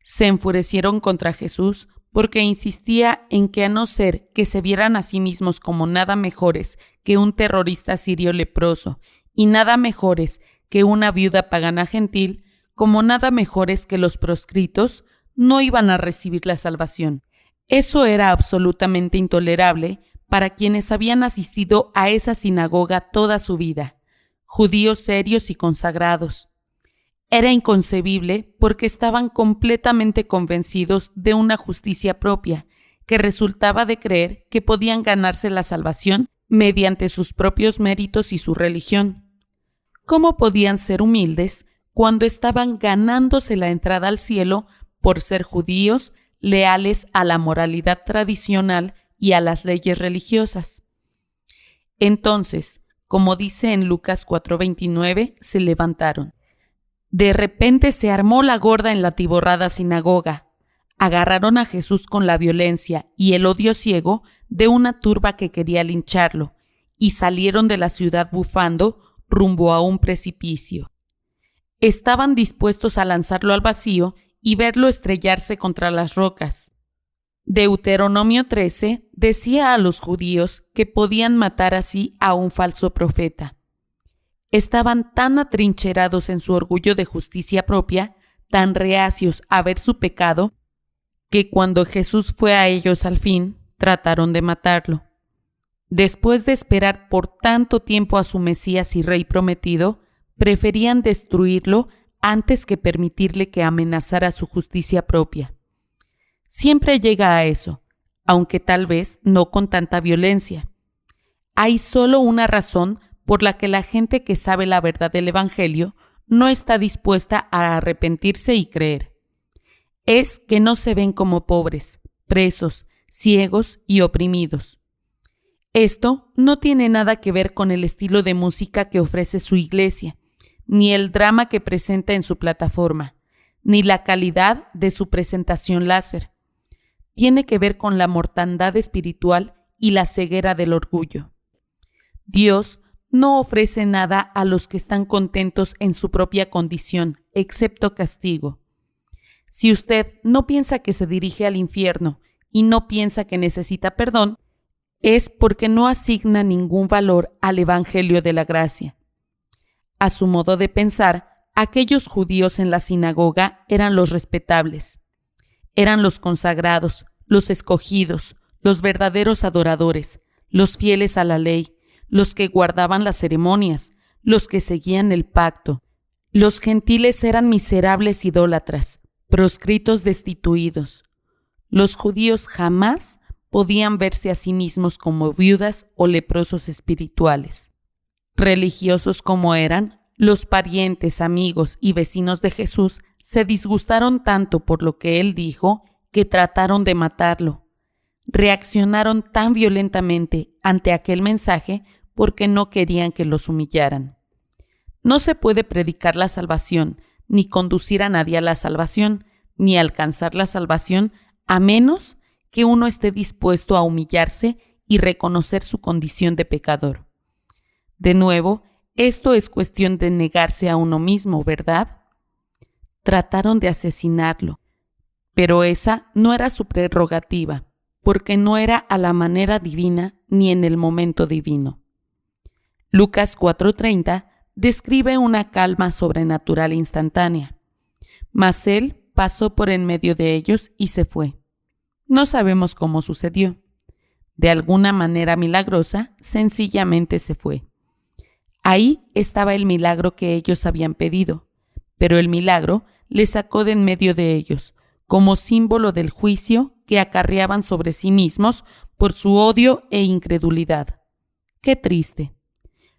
Se enfurecieron contra Jesús porque insistía en que a no ser que se vieran a sí mismos como nada mejores que un terrorista sirio leproso y nada mejores que una viuda pagana gentil, como nada mejores que los proscritos, no iban a recibir la salvación. Eso era absolutamente intolerable para quienes habían asistido a esa sinagoga toda su vida, judíos serios y consagrados. Era inconcebible porque estaban completamente convencidos de una justicia propia, que resultaba de creer que podían ganarse la salvación mediante sus propios méritos y su religión. ¿Cómo podían ser humildes cuando estaban ganándose la entrada al cielo por ser judíos, leales a la moralidad tradicional y a las leyes religiosas? Entonces, como dice en Lucas 4:29, se levantaron. De repente se armó la gorda en la atiborrada sinagoga. Agarraron a Jesús con la violencia y el odio ciego de una turba que quería lincharlo, y salieron de la ciudad bufando rumbo a un precipicio. Estaban dispuestos a lanzarlo al vacío y verlo estrellarse contra las rocas. Deuteronomio 13 decía a los judíos que podían matar así a un falso profeta. Estaban tan atrincherados en su orgullo de justicia propia, tan reacios a ver su pecado, que cuando Jesús fue a ellos al fin, trataron de matarlo. Después de esperar por tanto tiempo a su Mesías y Rey prometido, preferían destruirlo antes que permitirle que amenazara su justicia propia. Siempre llega a eso, aunque tal vez no con tanta violencia. Hay solo una razón por la que la gente que sabe la verdad del Evangelio no está dispuesta a arrepentirse y creer. Es que no se ven como pobres, presos, ciegos y oprimidos. Esto no tiene nada que ver con el estilo de música que ofrece su iglesia, ni el drama que presenta en su plataforma, ni la calidad de su presentación láser. Tiene que ver con la mortandad espiritual y la ceguera del orgullo. Dios no ofrece nada a los que están contentos en su propia condición, excepto castigo. Si usted no piensa que se dirige al infierno y no piensa que necesita perdón, es porque no asigna ningún valor al Evangelio de la gracia. A su modo de pensar, aquellos judíos en la sinagoga eran los respetables. Eran los consagrados, los escogidos, los verdaderos adoradores, los fieles a la ley, los que guardaban las ceremonias, los que seguían el pacto. Los gentiles eran miserables idólatras, proscritos destituidos. Los judíos jamás podían verse a sí mismos como viudas o leprosos espirituales. Religiosos como eran, los parientes, amigos y vecinos de Jesús se disgustaron tanto por lo que él dijo que trataron de matarlo. Reaccionaron tan violentamente ante aquel mensaje porque no querían que los humillaran. No se puede predicar la salvación, ni conducir a nadie a la salvación, ni alcanzar la salvación, a menos que uno esté dispuesto a humillarse y reconocer su condición de pecador. De nuevo, esto es cuestión de negarse a uno mismo, ¿verdad? Trataron de asesinarlo, pero esa no era su prerrogativa, porque no era a la manera divina ni en el momento divino. Lucas 4:30 describe una calma sobrenatural instantánea, mas él pasó por en medio de ellos y se fue. No sabemos cómo sucedió. De alguna manera milagrosa, sencillamente se fue. Ahí estaba el milagro que ellos habían pedido, pero el milagro les sacó de en medio de ellos, como símbolo del juicio que acarreaban sobre sí mismos por su odio e incredulidad. ¡Qué triste!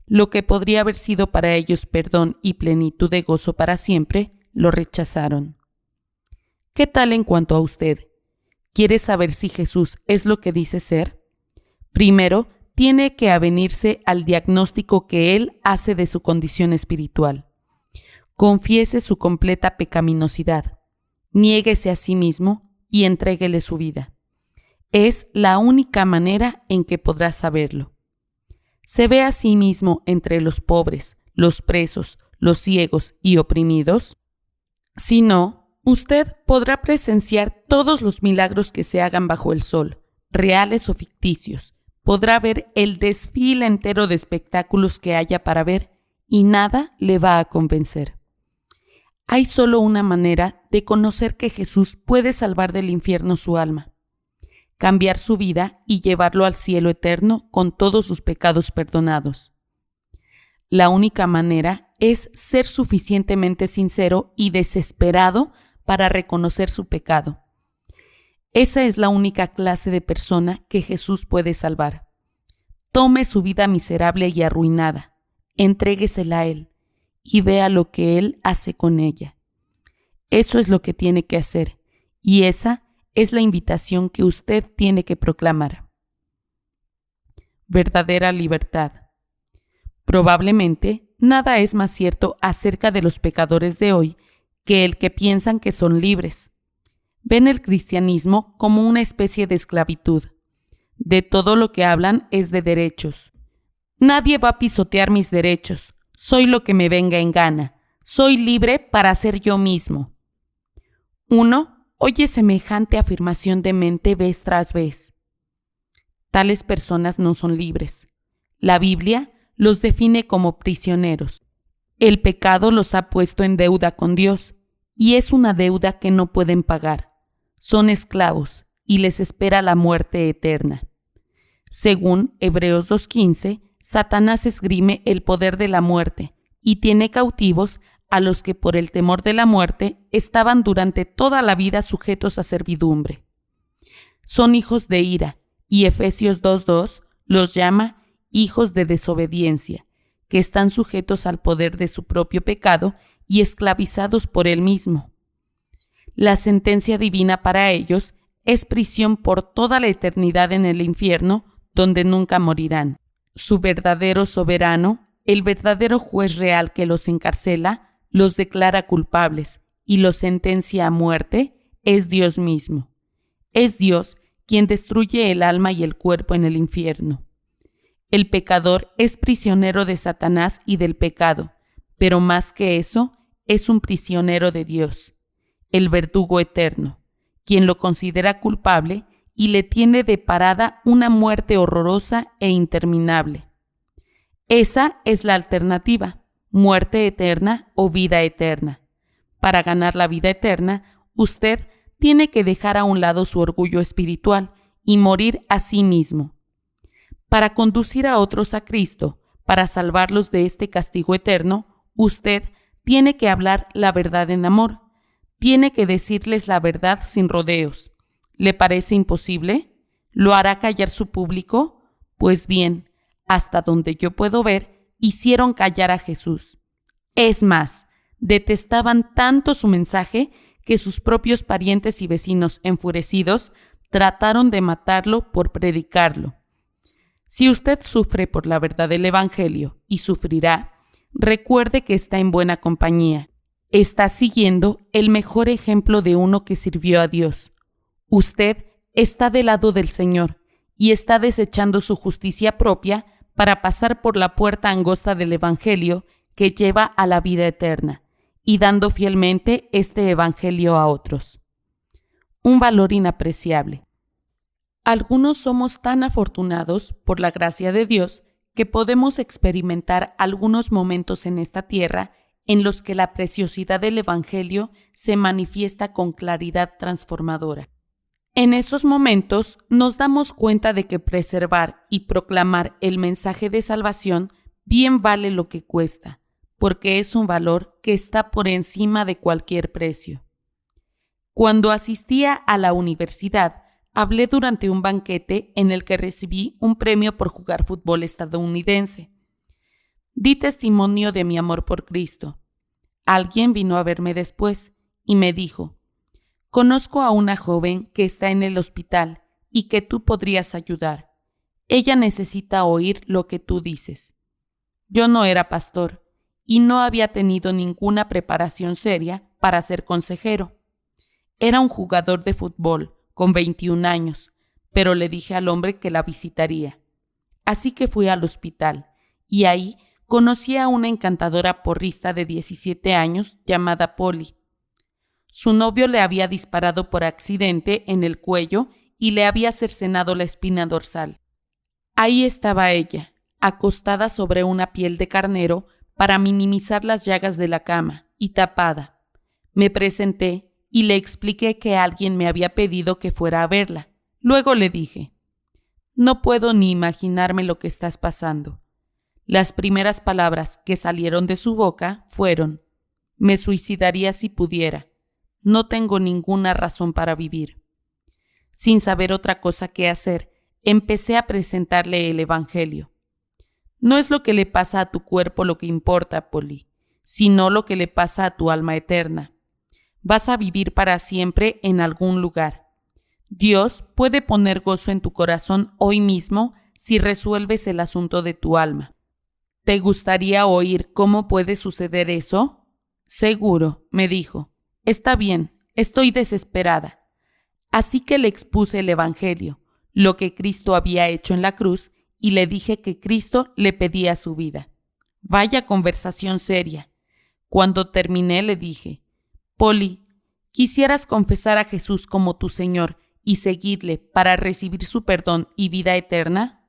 Lo que podría haber sido para ellos perdón y plenitud de gozo para siempre, lo rechazaron. ¿Qué tal en cuanto a usted? ¿Quiere saber si Jesús es lo que dice ser? Primero, tiene que avenirse al diagnóstico que Él hace de su condición espiritual. Confiese su completa pecaminosidad, niéguese a sí mismo y entréguele su vida. Es la única manera en que podrá saberlo. ¿Se ve a sí mismo entre los pobres, los presos, los ciegos y oprimidos? Si no, usted podrá presenciar todos los milagros que se hagan bajo el sol, reales o ficticios. Podrá ver el desfile entero de espectáculos que haya para ver y nada le va a convencer. Hay solo una manera de conocer que Jesús puede salvar del infierno su alma, cambiar su vida y llevarlo al cielo eterno con todos sus pecados perdonados. La única manera es ser suficientemente sincero y desesperado para reconocer su pecado. Esa es la única clase de persona que Jesús puede salvar. Tome su vida miserable y arruinada, entréguesela a Él y vea lo que Él hace con ella. Eso es lo que tiene que hacer y esa es la invitación que usted tiene que proclamar. Verdadera libertad. Probablemente nada es más cierto acerca de los pecadores de hoy que el que piensan que son libres. Ven el cristianismo como una especie de esclavitud. De todo lo que hablan es de derechos. Nadie va a pisotear mis derechos. Soy lo que me venga en gana. Soy libre para ser yo mismo. Uno oye semejante afirmación de mente vez tras vez. Tales personas no son libres. La Biblia los define como prisioneros. El pecado los ha puesto en deuda con Dios, y es una deuda que no pueden pagar. Son esclavos y les espera la muerte eterna. Según Hebreos 2:15, Satanás esgrime el poder de la muerte y tiene cautivos a los que por el temor de la muerte estaban durante toda la vida sujetos a servidumbre. Son hijos de ira y Efesios 2:2 los llama hijos de desobediencia, que están sujetos al poder de su propio pecado y esclavizados por él mismo. La sentencia divina para ellos es prisión por toda la eternidad en el infierno, donde nunca morirán. Su verdadero soberano, el verdadero juez real que los encarcela, los declara culpables y los sentencia a muerte, es Dios mismo. Es Dios quien destruye el alma y el cuerpo en el infierno. El pecador es prisionero de Satanás y del pecado, pero más que eso, es un prisionero de Dios, el verdugo eterno, quien lo considera culpable y le tiene deparada una muerte horrorosa e interminable. Esa es la alternativa, muerte eterna o vida eterna. Para ganar la vida eterna, usted tiene que dejar a un lado su orgullo espiritual y morir a sí mismo. Para conducir a otros a Cristo, para salvarlos de este castigo eterno, usted tiene que hablar la verdad en amor. Tiene que decirles la verdad sin rodeos. ¿Le parece imposible? ¿Lo hará callar su público? Pues bien, hasta donde yo puedo ver, hicieron callar a Jesús. Es más, detestaban tanto su mensaje que sus propios parientes y vecinos enfurecidos trataron de matarlo por predicarlo. Si usted sufre por la verdad del Evangelio, y sufrirá, recuerde que está en buena compañía. Está siguiendo el mejor ejemplo de uno que sirvió a Dios. Usted está del lado del Señor y está desechando su justicia propia para pasar por la puerta angosta del Evangelio que lleva a la vida eterna y dando fielmente este Evangelio a otros. Un valor inapreciable. Algunos somos tan afortunados por la gracia de Dios que podemos experimentar algunos momentos en esta tierra en los que la preciosidad del Evangelio se manifiesta con claridad transformadora. En esos momentos nos damos cuenta de que preservar y proclamar el mensaje de salvación bien vale lo que cuesta, porque es un valor que está por encima de cualquier precio. Cuando asistía a la universidad, hablé durante un banquete en el que recibí un premio por jugar fútbol estadounidense. Di testimonio de mi amor por Cristo. Alguien vino a verme después y me dijo: «Conozco a una joven que está en el hospital y que tú podrías ayudar. Ella necesita oír lo que tú dices». Yo no era pastor y no había tenido ninguna preparación seria para ser consejero. Era un jugador de fútbol con 21 años, pero le dije al hombre que la visitaría. Así que fui al hospital y ahí conocí a una encantadora porrista de 17 años llamada Polly. Su novio le había disparado por accidente en el cuello y le había cercenado la espina dorsal. Ahí estaba ella, acostada sobre una piel de carnero para minimizar las llagas de la cama y tapada. Me presenté y le expliqué que alguien me había pedido que fuera a verla. Luego le dije: «No puedo ni imaginarme lo que estás pasando». Las primeras palabras que salieron de su boca fueron: «Me suicidaría si pudiera. No tengo ninguna razón para vivir». Sin saber otra cosa que hacer, empecé a presentarle el Evangelio. No es lo que le pasa a tu cuerpo lo que importa, Polly, sino lo que le pasa a tu alma eterna. Vas a vivir para siempre en algún lugar. Dios puede poner gozo en tu corazón hoy mismo si resuelves el asunto de tu alma. ¿Te gustaría oír cómo puede suceder eso? Seguro, me dijo. Está bien, estoy desesperada. Así que le expuse el Evangelio, lo que Cristo había hecho en la cruz, y le dije que Cristo le pedía su vida. Vaya conversación seria. Cuando terminé le dije: «Polly, ¿quisieras confesar a Jesús como tu Señor y seguirle para recibir su perdón y vida eterna?»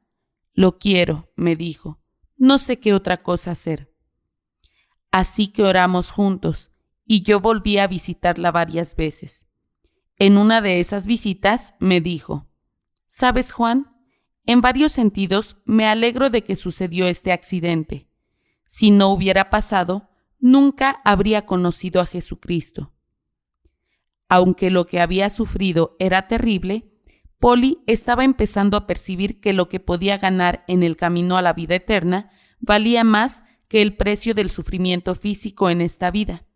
«Lo quiero», me dijo. «No sé qué otra cosa hacer». Así que oramos juntos y yo volví a visitarla varias veces. En una de esas visitas me dijo: «¿Sabes, Juan? En varios sentidos me alegro de que sucedió este accidente. Si no hubiera pasado, nunca habría conocido a Jesucristo». Aunque lo que había sufrido era terrible, Poli estaba empezando a percibir que lo que podía ganar en el camino a la vida eterna valía más que el precio del sufrimiento físico en esta vida.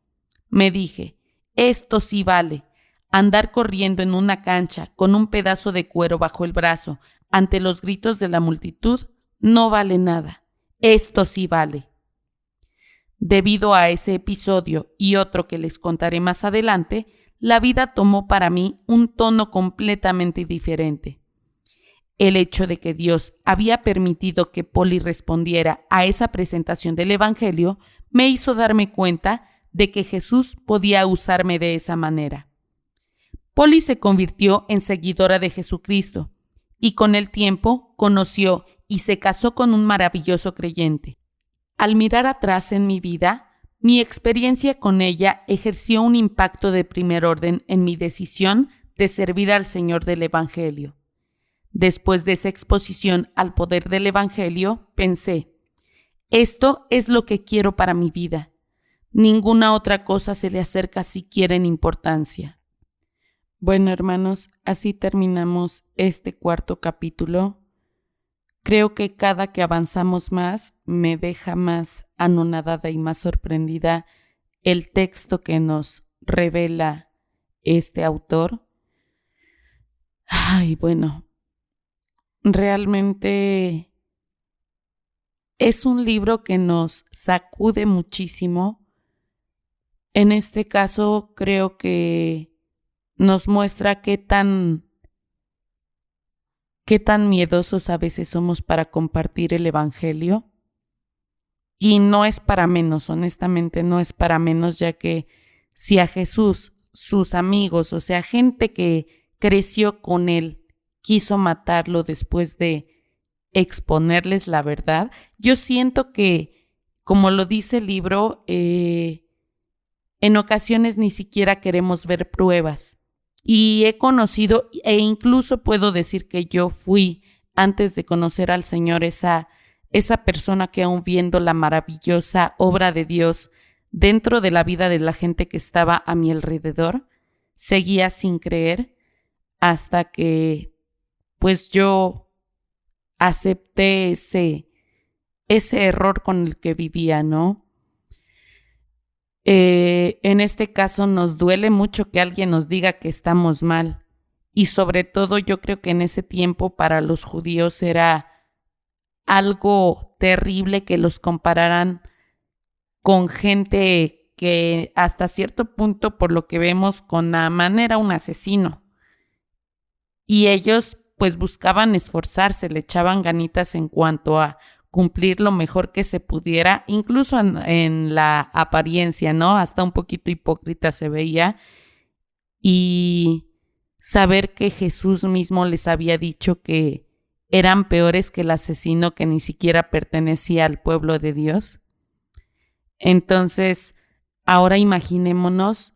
Me dije, esto sí vale. Andar corriendo en una cancha con un pedazo de cuero bajo el brazo ante los gritos de la multitud no vale nada. Esto sí vale. Debido a ese episodio y otro que les contaré más adelante, la vida tomó para mí un tono completamente diferente. El hecho de que Dios había permitido que Poli respondiera a esa presentación del Evangelio me hizo darme cuenta de que Jesús podía usarme de esa manera. Poli se convirtió en seguidora de Jesucristo y con el tiempo conoció y se casó con un maravilloso creyente. Al mirar atrás en mi vida, mi experiencia con ella ejerció un impacto de primer orden en mi decisión de servir al Señor del Evangelio. Después de esa exposición al poder del Evangelio, pensé, esto es lo que quiero para mi vida. Ninguna otra cosa se le acerca siquiera en importancia. Bueno, hermanos, así terminamos este cuarto capítulo. Creo que cada que avanzamos más, me deja más anonadada y más sorprendida el texto que nos revela este autor. Ay, bueno, realmente es un libro que nos sacude muchísimo. En este caso, creo que nos muestra qué tan miedosos a veces somos para compartir el Evangelio. Y no es para menos, honestamente, no es para menos, ya que si a Jesús, sus amigos, o sea, gente que creció con él, quiso matarlo después de exponerles la verdad, yo siento que, como lo dice el libro, en ocasiones ni siquiera queremos ver pruebas. Y he conocido, e incluso puedo decir que yo fui, antes de conocer al Señor, esa persona que aún viendo la maravillosa obra de Dios dentro de la vida de la gente que estaba a mi alrededor, seguía sin creer hasta que pues yo acepté ese error con el que vivía, ¿no? En este caso nos duele mucho que alguien nos diga que estamos mal, y sobre todo yo creo que en ese tiempo para los judíos era algo terrible que los compararan con gente que hasta cierto punto, por lo que vemos, con Naamán era un asesino, y ellos pues buscaban esforzarse, le echaban ganitas en cuanto a cumplir lo mejor que se pudiera, incluso en la apariencia, ¿no? Hasta un poquito hipócrita se veía. Y saber que Jesús mismo les había dicho que eran peores que el asesino, que ni siquiera pertenecía al pueblo de Dios. Entonces, ahora imaginémonos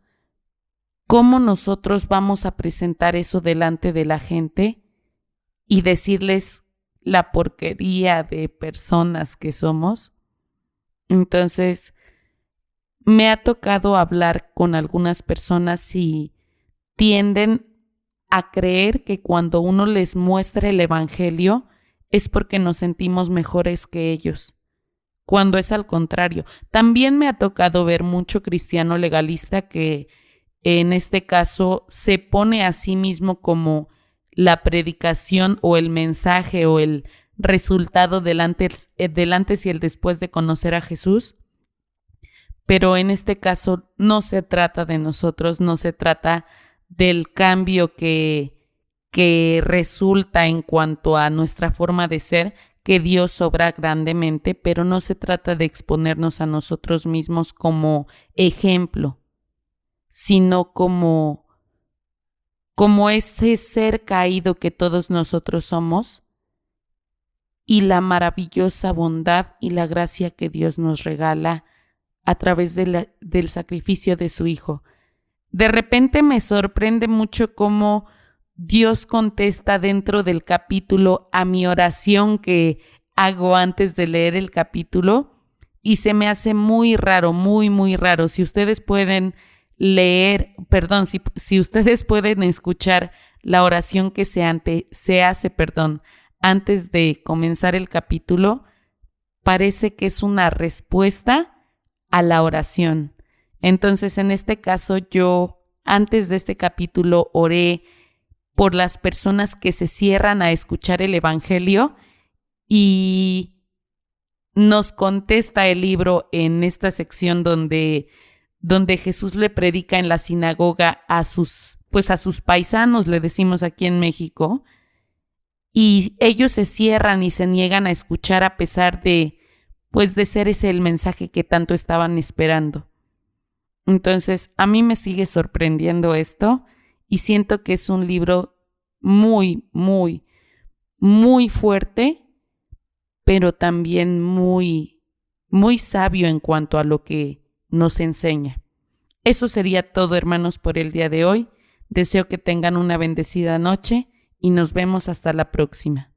cómo nosotros vamos a presentar eso delante de la gente y decirles la porquería de personas que somos. Entonces, me ha tocado hablar con algunas personas y tienden a creer que cuando uno les muestra el Evangelio es porque nos sentimos mejores que ellos, cuando es al contrario. También me ha tocado ver mucho cristiano legalista que en este caso se pone a sí mismo como la predicación o el mensaje o el resultado del antes y el después de conocer a Jesús. Pero en este caso no se trata de nosotros, no se trata del cambio que resulta en cuanto a nuestra forma de ser, que Dios obra grandemente, pero no se trata de exponernos a nosotros mismos como ejemplo, sino como ese ser caído que todos nosotros somos y la maravillosa bondad y la gracia que Dios nos regala a través del sacrificio de su Hijo. De repente me sorprende mucho cómo Dios contesta dentro del capítulo a mi oración que hago antes de leer el capítulo, y se me hace muy raro, muy, muy raro. Si ustedes pueden si ustedes pueden escuchar la oración que se hace antes de comenzar el capítulo parece que es una respuesta a la oración. Entonces, en este caso, yo antes de este capítulo oré por las personas que se cierran a escuchar el Evangelio, y nos contesta el libro en esta sección donde Jesús le predica en la sinagoga a sus paisanos, le decimos aquí en México, y ellos se cierran y se niegan a escuchar a pesar de ser ese el mensaje que tanto estaban esperando. Entonces, a mí me sigue sorprendiendo esto y siento que es un libro muy, muy, muy fuerte, pero también muy, muy sabio en cuanto a lo que nos enseña. Eso sería todo, hermanos, por el día de hoy. Deseo que tengan una bendecida noche y nos vemos hasta la próxima.